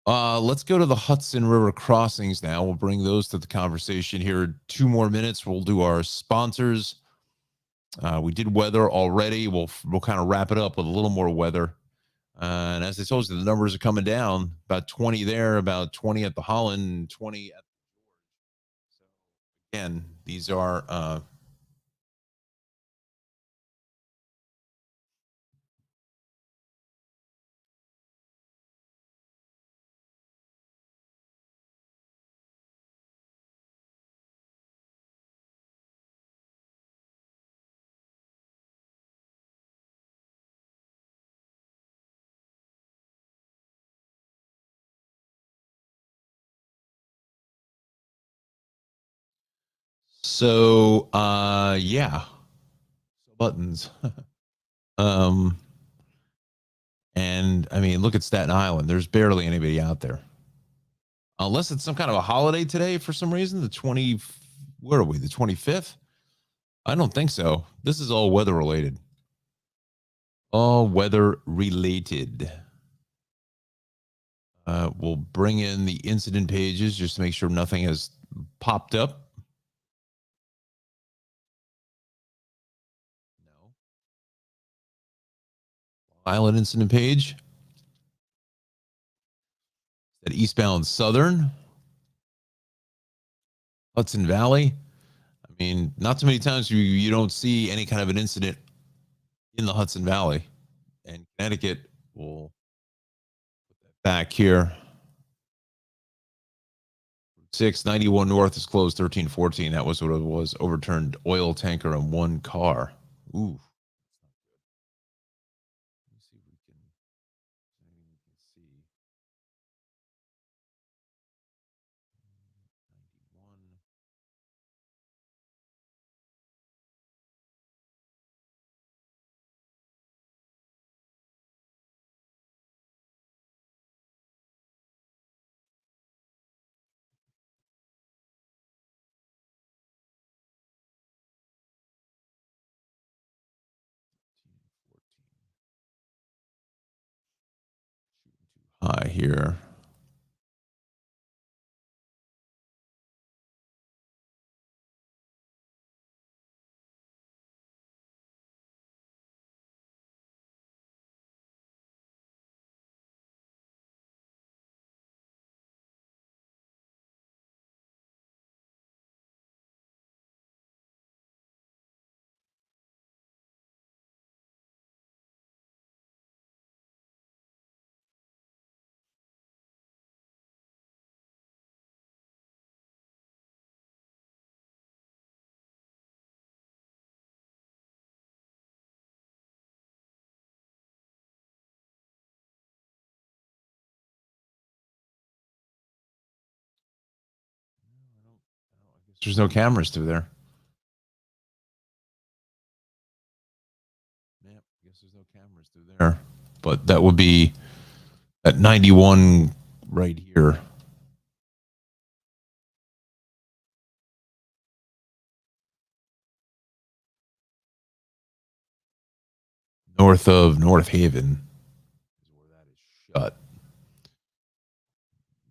Let's go to the Hudson River crossings now. We'll bring those to the conversation here. 2 more minutes. We'll do our sponsors. We did weather already. We'll kind of wrap it up with a little more weather. And as I told you, the numbers are coming down. About 20 there, about 20 at the Holland, 20 at the George. So again, these are yeah. Buttons. um and I mean, look at Staten Island. There's barely anybody out there. Unless it's some kind of a holiday today for some reason. The 20 Where are we? The 25th? I don't think so. This is all weather related. All weather related. We'll bring in the incident pages just to make sure nothing has popped up. No. Island incident page. That eastbound Southern. Hudson Valley. I mean, not too many times you don't see any kind of an incident in the Hudson Valley. And Connecticut will put that back here. 691 North is closed 1314. That was what it was. Overturned oil tanker and one car. Ooh. Let me see if we can see. 91. High here. There's no cameras through there. Yeah, I guess there's no cameras through there. But that would be at 91 right here. North of North Haven is where that is shut.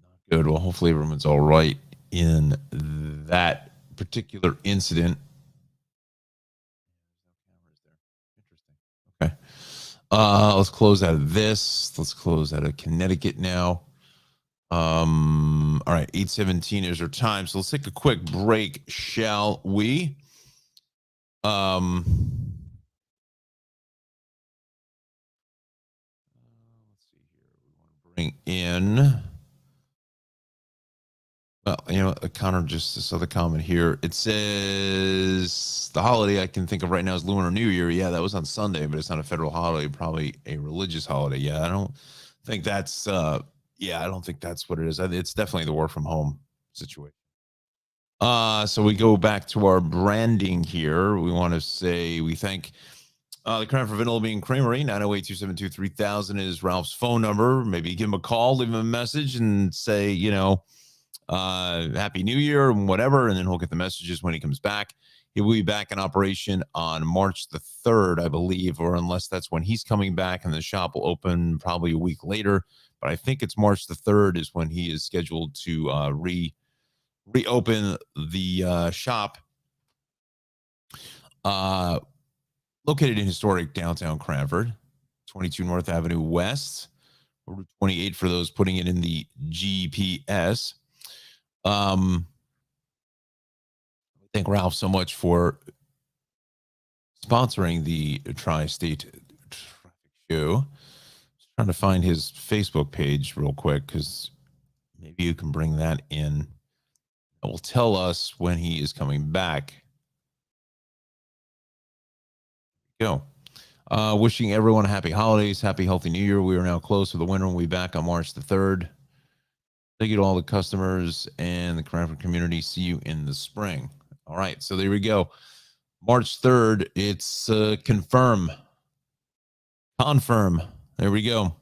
Not good. Well, hopefully everyone's all right in that particular incident. Okay. Let's close out of this. Let's close out of Connecticut now. All right, 8:17 is our time. So let's take a quick break, shall we? Let's see here. We want to bring in. Well, Connor just this other comment here. It says the holiday I can think of right now is Lunar New Year. Yeah, that was on Sunday, but it's not a federal holiday, probably a religious holiday. Yeah, I don't think that's I don't think that's what it is. It's definitely the work from home situation. So we go back to our branding here. We want to say we thank the Crown for Vanilla Bean Creamery. 908-272-3000 is Ralph's phone number. Maybe give him a call, leave him a message, and say, Happy New Year and whatever. And then he'll get the messages when he comes back. He will be back in operation on March the 3rd, I believe, or unless that's when he's coming back and the shop will open probably a week later. But I think it's March the 3rd is when he is scheduled to reopen the shop located in historic downtown Cranford, 22 North Avenue West, Route 28 for those putting it in the GPS. Thank Ralph so much for sponsoring the Tri-State Traffic Show. Just trying to find his Facebook page real quick because maybe you can bring that in. It will tell us when he is coming back. Go. Wishing everyone a happy holidays, happy healthy new year. We are now close for the winter. We'll be back on March the 3rd. Thank you to all the customers and the Cranford community. See you in the spring. All right, so there we go. March 3rd, it's confirm. There we go.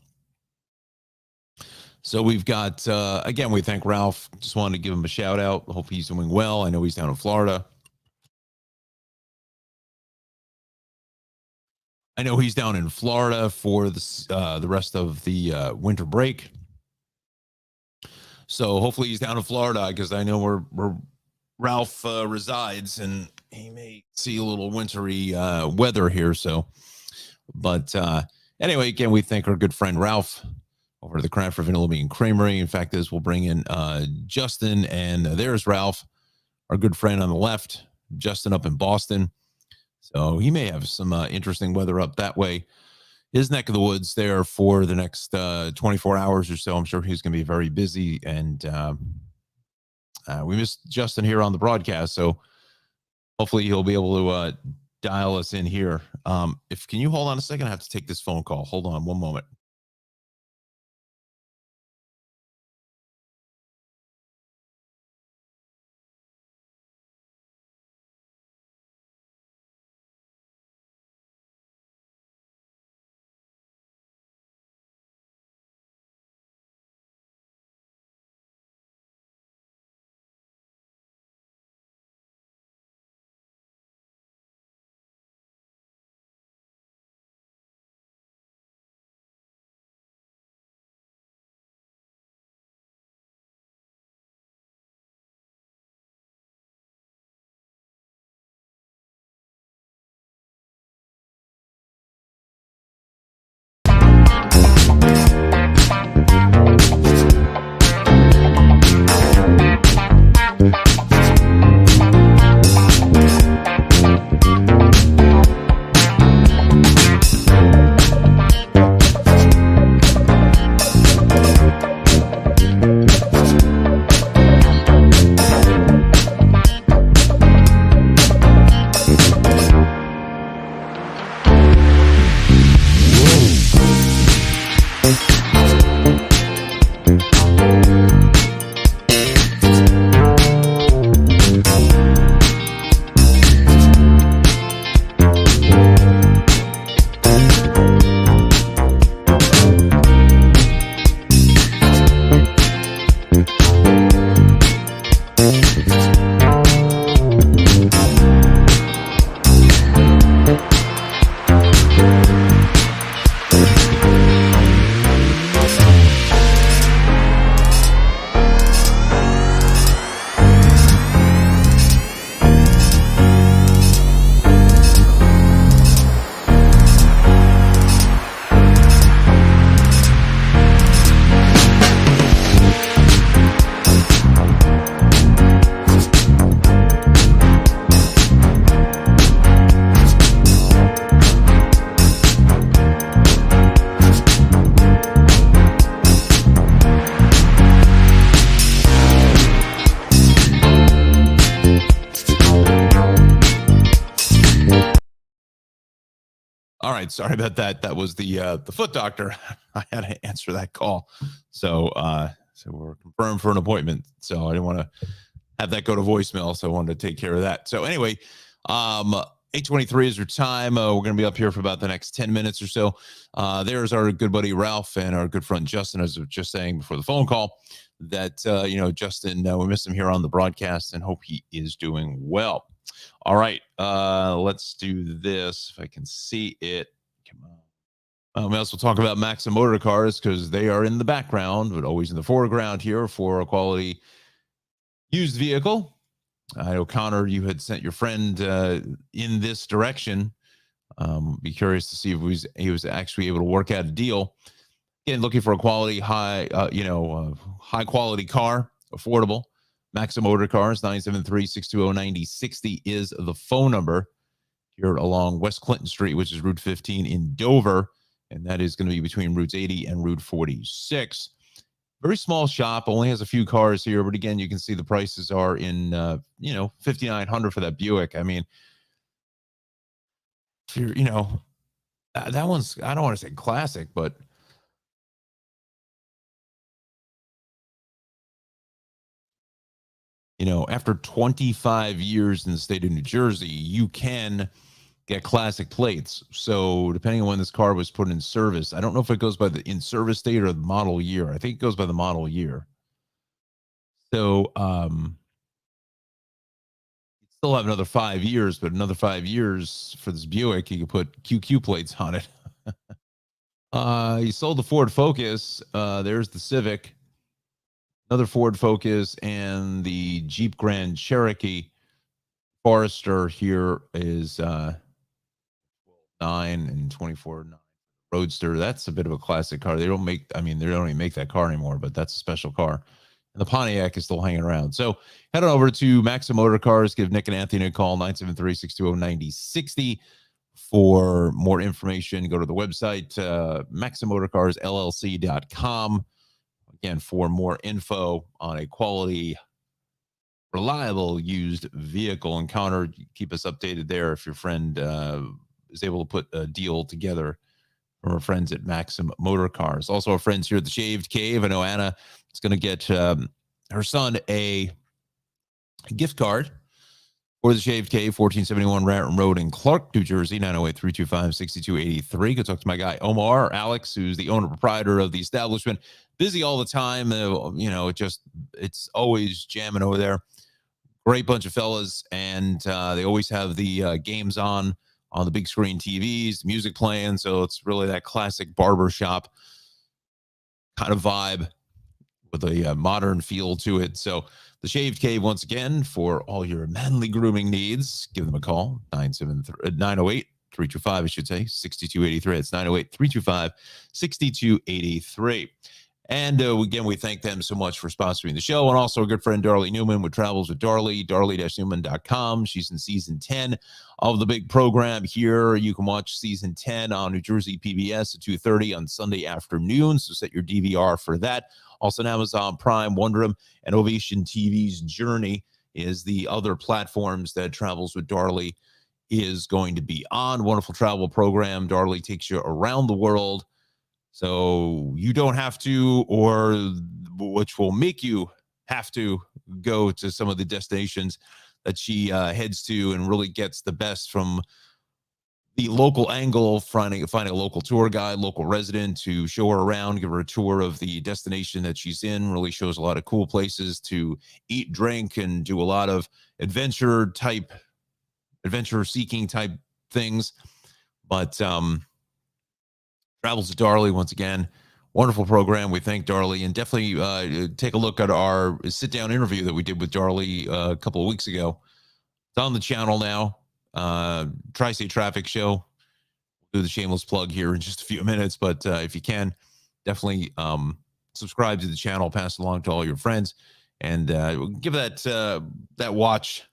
So we've got, again, we thank Ralph. Just wanted to give him a shout out. Hope he's doing well. I know he's down in Florida. For the rest of the winter break. So hopefully he's down in Florida because I know where Ralph resides and he may see a little wintry weather here. So, but anyway, again, we thank our good friend Ralph over at the Cranford Vanilla Bean Creamery. In fact, we'll bring in Justin, and there's Ralph, our good friend on the left, Justin up in Boston. So he may have some interesting weather up that way. His neck of the woods there for the next 24 hours or so. I'm sure he's going to be very busy. And we missed Justin here on the broadcast. So hopefully he'll be able to dial us in here. Can you hold on a second? I have to take this phone call. Hold on one moment. All right, sorry about that. That was the foot doctor. I had to answer that call. So we're confirmed for an appointment. So I didn't want to have that go to voicemail. So I wanted to take care of that. So anyway, 8:23 is your time. We're going to be up here for about the next 10 minutes or so. There's our good buddy Ralph and our good friend Justin, as I was just saying before the phone call, that, Justin, we miss him here on the broadcast and hope he is doing well. All right, let's do this if I can see it. Come on. We also talk about Maxim Motor Cars because they are in the background, but always in the foreground here for a quality used vehicle. I know, Connor, you had sent your friend in this direction. Be curious to see if he was actually able to work out a deal. Again, looking for a quality, high quality car, affordable. Maxim Motor Cars, 973-620-9060 is the phone number here along West Clinton Street, which is Route 15 in Dover. And that is going to be between Routes 80 and Route 46. Very small shop, only has a few cars here. But again, you can see the prices are in, $5,900 for that Buick. I mean, if you're, that one's, I don't want to say classic, but after 25 years in the state of New Jersey, you can get classic plates. So depending on when this car was put in service, I don't know if it goes by the in-service date or the model year. I think it goes by the model year. So you still have another 5 years, but another 5 years for this Buick, you could put QQ plates on it. You sold the Ford Focus. There's the Civic, another Ford Focus, and the Jeep Grand Cherokee. Forester here is 9 and 24 9. Roadster, that's a bit of a classic car. They don't even make that car anymore, but that's a special car. And the Pontiac is still hanging around. So head on over to Maxim Motor Cars. Give Nick and Anthony a call, 973-620-9060. For more information, go to the website, maximmotorcarsllc.com. Again, for more info on a quality, reliable used vehicle encounter. Keep us updated there if your friend is able to put a deal together from our friends at Maxim Motor Cars. Also, our friends here at the Shaved Cave. I know Anna is going to get her son a gift card for the Shaved Cave, 1471 Raritan Road in Clark, New Jersey, 908-325-6283. Go talk to my guy, Omar, Alex, who's the owner proprietor of the establishment. Busy all the time. It's always jamming over there. Great bunch of fellas, and they always have the games on the big screen TVs, music playing. So it's really that classic barbershop kind of vibe with a modern feel to it. So the Shaved Cave, once again, for all your manly grooming needs, give them a call, 908-325, I should say, 6283. It's 908-325-6283. And again, we thank them so much for sponsoring the show. And also our good friend Darley Newman with Travels with Darley, darley-newman.com. She's in season 10 of the big program here. You can watch season 10 on New Jersey PBS at 2:30 on Sunday afternoons. So set your DVR for that. Also on Amazon Prime, Wonderum, and Ovation TV's Journey is the other platforms that Travels with Darley is going to be on. Wonderful travel program. Darley takes you around the world, so you don't have to, or which will make you have to go to some of the destinations that she heads to, and really gets the best from the local angle, finding a local tour guide, local resident to show her around, give her a tour of the destination that she's in. Really shows a lot of cool places to eat, drink, and do a lot of adventure seeking type things. But Travels to Darley, once again, wonderful program. We thank Darley, and definitely take a look at our sit-down interview that we did with Darley a couple of weeks ago. It's on the channel now. Tri-State Traffic Show. We'll do the shameless plug here in just a few minutes, but if you can, definitely subscribe to the channel, pass it along to all your friends, and give that watch,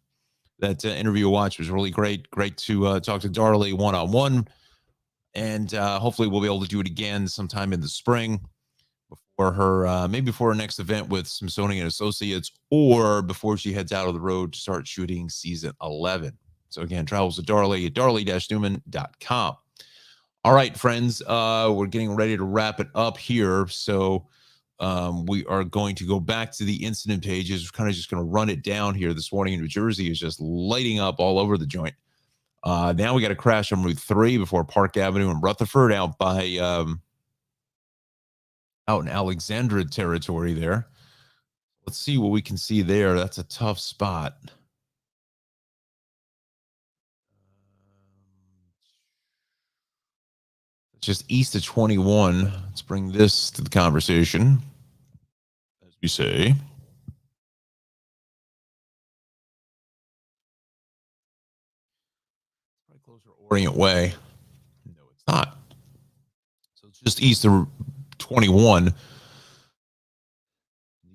that interview a watch. It was really great to talk to Darley one-on-one, and hopefully we'll be able to do it again sometime in the spring before her next event with Smithsonian Associates, or before she heads out of the road to start shooting season 11. So again, Travels with Darley at darley-newman.com. All right, friends, we're getting ready to wrap it up here. So we are going to go back to the incident pages. We're kind of just going to run it down here. This morning in New Jersey is just lighting up all over the joint. Now we got a crash on Route 3 before Park Avenue in Rutherford, out in Alexandra territory there. Let's see what we can see there. That's a tough spot. Just east of 21. Let's bring this to the conversation, as we say. Probably closer to Orient Way. No, it's not. So it's just east of 21. You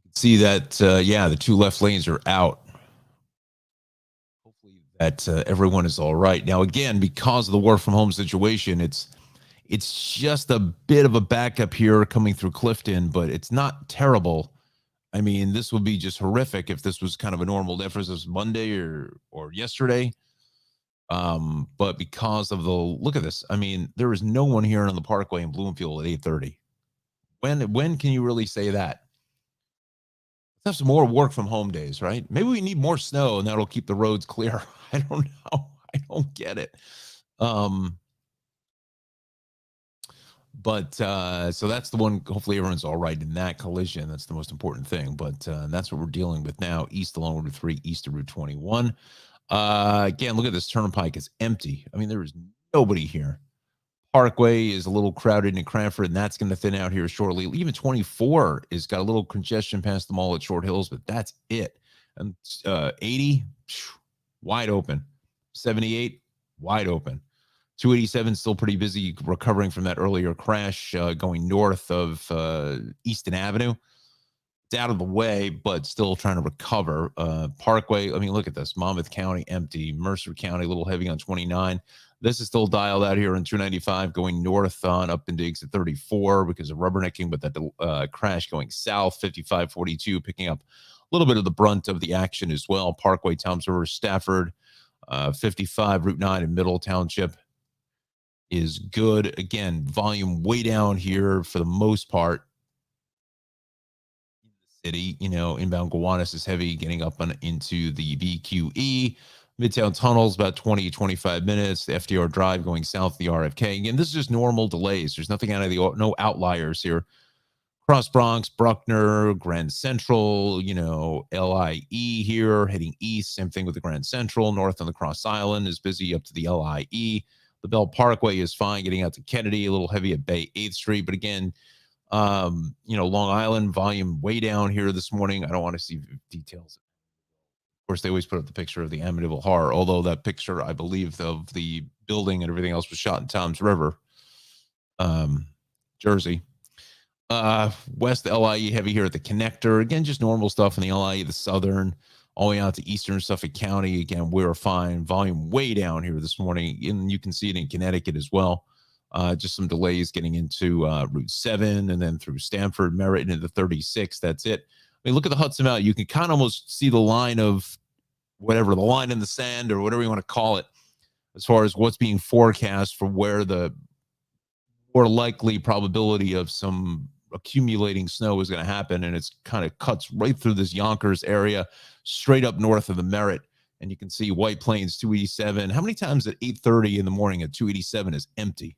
can see that, yeah, the two left lanes are out. Hopefully that everyone is all right. Now, again, because of the work from home situation, it's just a bit of a backup here coming through Clifton, but it's not terrible. I mean, this would be just horrific if this was kind of a normal day, if this was Monday or yesterday. But because of the look at this, I mean, there is no one here on the Parkway in Bloomfield at 8:30. When can you really say that? Let's have some more work from home days, right? Maybe we need more snow and that'll keep the roads clear. I don't know. I don't get it. Um, But so that's the one. Hopefully, everyone's all right in that collision. That's the most important thing. But that's what we're dealing with now. East along Route 3, east of Route 21. Again, look at this turnpike. It's empty. I mean, there is nobody here. Parkway is a little crowded in Cranford, and that's going to thin out here shortly. Even 24 is got a little congestion past the mall at Short Hills, but that's it. And 80, wide open. 78, wide open. 287 still pretty busy recovering from that earlier crash going north of Easton Avenue. It's out of the way, but still trying to recover. Parkway, I mean, look at this. Monmouth County, empty. Mercer County, a little heavy on 29. This is still dialed out here on 295 going north on up into exit 34 because of rubbernecking, but that crash going south, 5542, picking up a little bit of the brunt of the action as well. Parkway, Toms River, Stafford, 55, Route 9 in Middle Township is good. Again, volume way down here for the most part. City, inbound Gowanus is heavy, getting up into the VQE. Midtown Tunnels, about 20, 25 minutes. The FDR Drive going south, the RFK. Again, this is just normal delays. There's nothing out of the, no outliers here. Cross Bronx, Bruckner, Grand Central, LIE here, heading east. Same thing with the Grand Central. North on the Cross Island is busy up to the LIE. The Bell Parkway is fine, getting out to Kennedy, a little heavy at Bay 8th Street. But again, Long Island volume way down here this morning. I don't want to see details. Of course, they always put up the picture of the Amityville Horror, although that picture, I believe, of the building and everything else was shot in Toms River, Jersey. West LIE heavy here at the connector. Again, just normal stuff in the LIE, the southern, all the way out to eastern Suffolk County. Again, we're fine. Volume way down here this morning. And you can see it in Connecticut as well. Just some delays getting into Route 7 and then through Stamford, Merritt, into the 36. That's it. I mean, look at the Hudson Valley. You can kind of almost see the line of whatever, the line in the sand or whatever you want to call it, as far as what's being forecast for where the more likely probability of some accumulating snow is going to happen. And it's kind of cuts right through this Yonkers area, straight up north of the Merritt. And you can see White Plains 287. How many times at 8:30 in the morning at 287 is empty?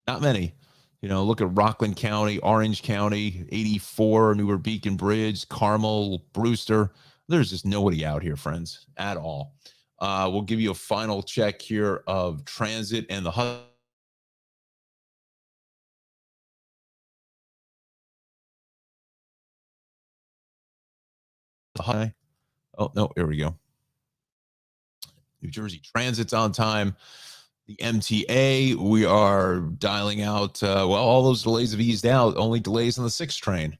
Not many. Look at Rockland County, Orange County, 84, Newer Beacon Bridge, Carmel, Brewster. There's just nobody out here, friends, at all. We'll give you a final check here of transit and the high. Oh, no, here we go. New Jersey Transit's on time. The MTA, we are dialing out. All those delays have eased out. Only delays on the 6 train.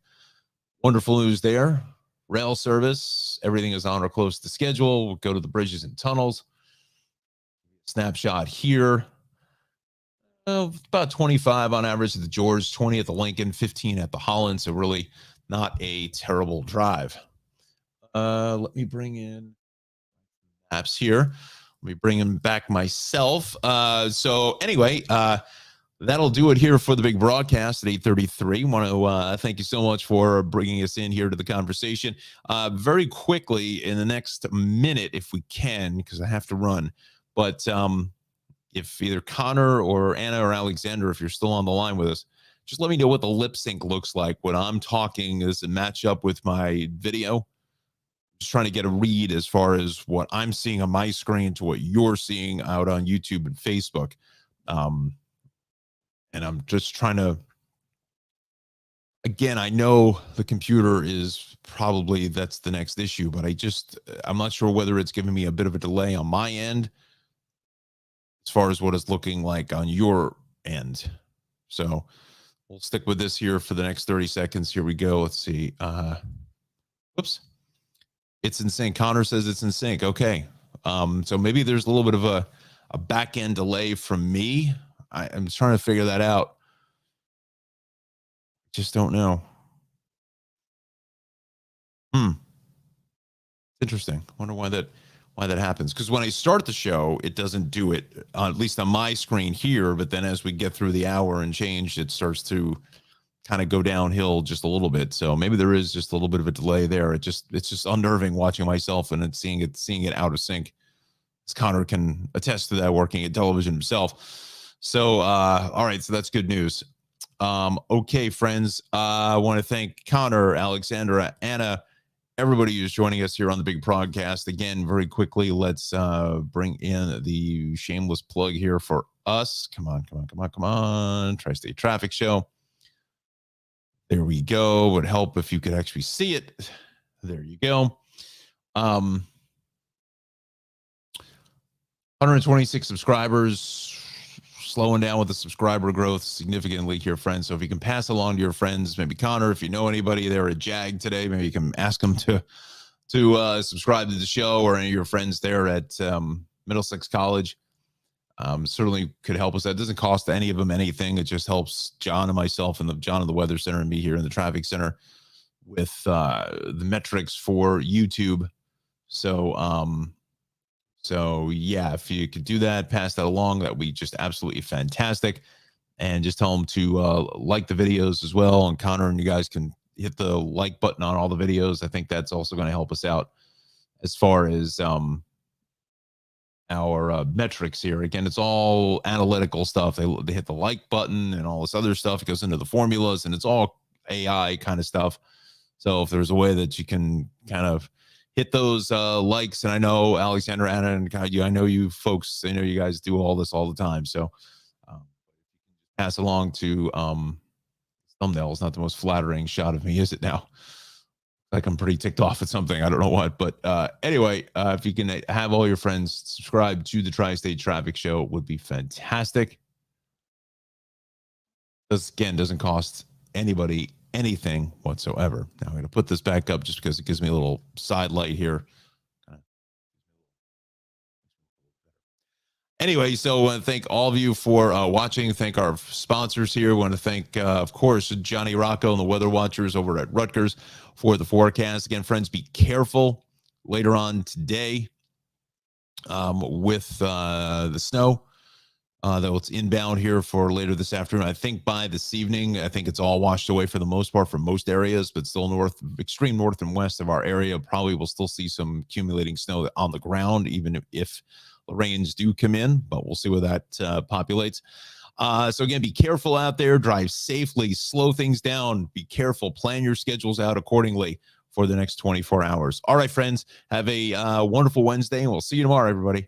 Wonderful news there. Rail service, everything is on or close to schedule. We'll go to the bridges and tunnels. Snapshot here. About 25 on average at the George, 20 at the Lincoln, 15 at the Holland. So really not a terrible drive. Let me bring in maps here. Let me bring him back myself. So anyway, that'll do it here for the big broadcast at 8:33. Want to thank you so much for bringing us in here to the conversation. Very quickly, in the next minute, if we can, because I have to run. But if either Connor or Anna or Alexander, if you're still on the line with us, just let me know what the lip sync looks like when I'm talking. Does it match up with my video? Just trying to get a read as far as what I'm seeing on my screen to what you're seeing out on YouTube and Facebook. And I'm just trying to, again, I know the computer is probably, that's the next issue, but I'm not sure whether it's giving me a bit of a delay on my end as far as what it's looking like on your end. So we'll stick with this here for the next 30 seconds. Here we go. Let's see. Whoops. It's in sync. Connor says it's in sync. Okay. So maybe there's a little bit of a back end delay from me. I'm trying to figure that out. Just don't know. Interesting. Wonder why that happens. Because when I start the show, it doesn't do it, at least on my screen here. But then as we get through the hour and change, it starts to kind of go downhill just a little bit. So maybe there is just a little bit of a delay there. It's just unnerving watching myself and seeing it out of sync. As Connor can attest to that, working at television himself. So, all right. So that's good news. Okay, friends. I want to thank Connor, Alexandra, Anna, everybody who's joining us here on the big broadcast. Again, very quickly, let's bring in the shameless plug here for us. Come on. Tri-State Traffic Show. There we go. Would help if you could actually see it. There you go. 126 subscribers, slowing down with the subscriber growth significantly here, friends. So if you can pass along to your friends, maybe Connor, if you know anybody there at JAG today, maybe you can ask them to subscribe to the show, or any of your friends there at Middlesex College. Certainly could help us. That doesn't cost any of them anything. It just helps John and myself and John of the Weather Center and me here in the Traffic Center with the metrics for YouTube. So yeah, if you could do that, pass that along, that would be just absolutely fantastic. And just tell them to like the videos as well. And Connor and you guys can hit the like button on all the videos. I think that's also going to help us out as far as our metrics here. Again, it's all analytical stuff. They hit the like button and all this other stuff. It goes into the formulas, and it's all AI kind of stuff. So if there's a way that you can kind of hit those likes, and I know Alexander, Anna, and I know you folks, I know you guys do all this all the time. So pass along to thumbnail is not the most flattering shot of me, is it now? Like I'm pretty ticked off at something. I don't know what, but anyway, if you can have all your friends subscribe to the Tri-State Traffic Show, it would be fantastic. This, again, doesn't cost anybody anything whatsoever. Now I'm going to put this back up just because it gives me a little side light here. Anyway, so I want to thank all of you for watching. Thank our sponsors here. I want to thank, of course, Jon Rocco and the Weather Watchers over at Rutgers for the forecast. Again, friends, be careful later on today with the snow. Though it's inbound here for later this afternoon. I think by this evening, I think it's all washed away for the most part from most areas, but still extreme north and west of our area, probably will still see some accumulating snow on the ground, even if the rains do come in, but we'll see where that populates. So again, be careful out there, drive safely, slow things down, be careful, plan your schedules out accordingly for the next 24 hours. All right, friends, have a wonderful Wednesday, and we'll see you tomorrow, everybody.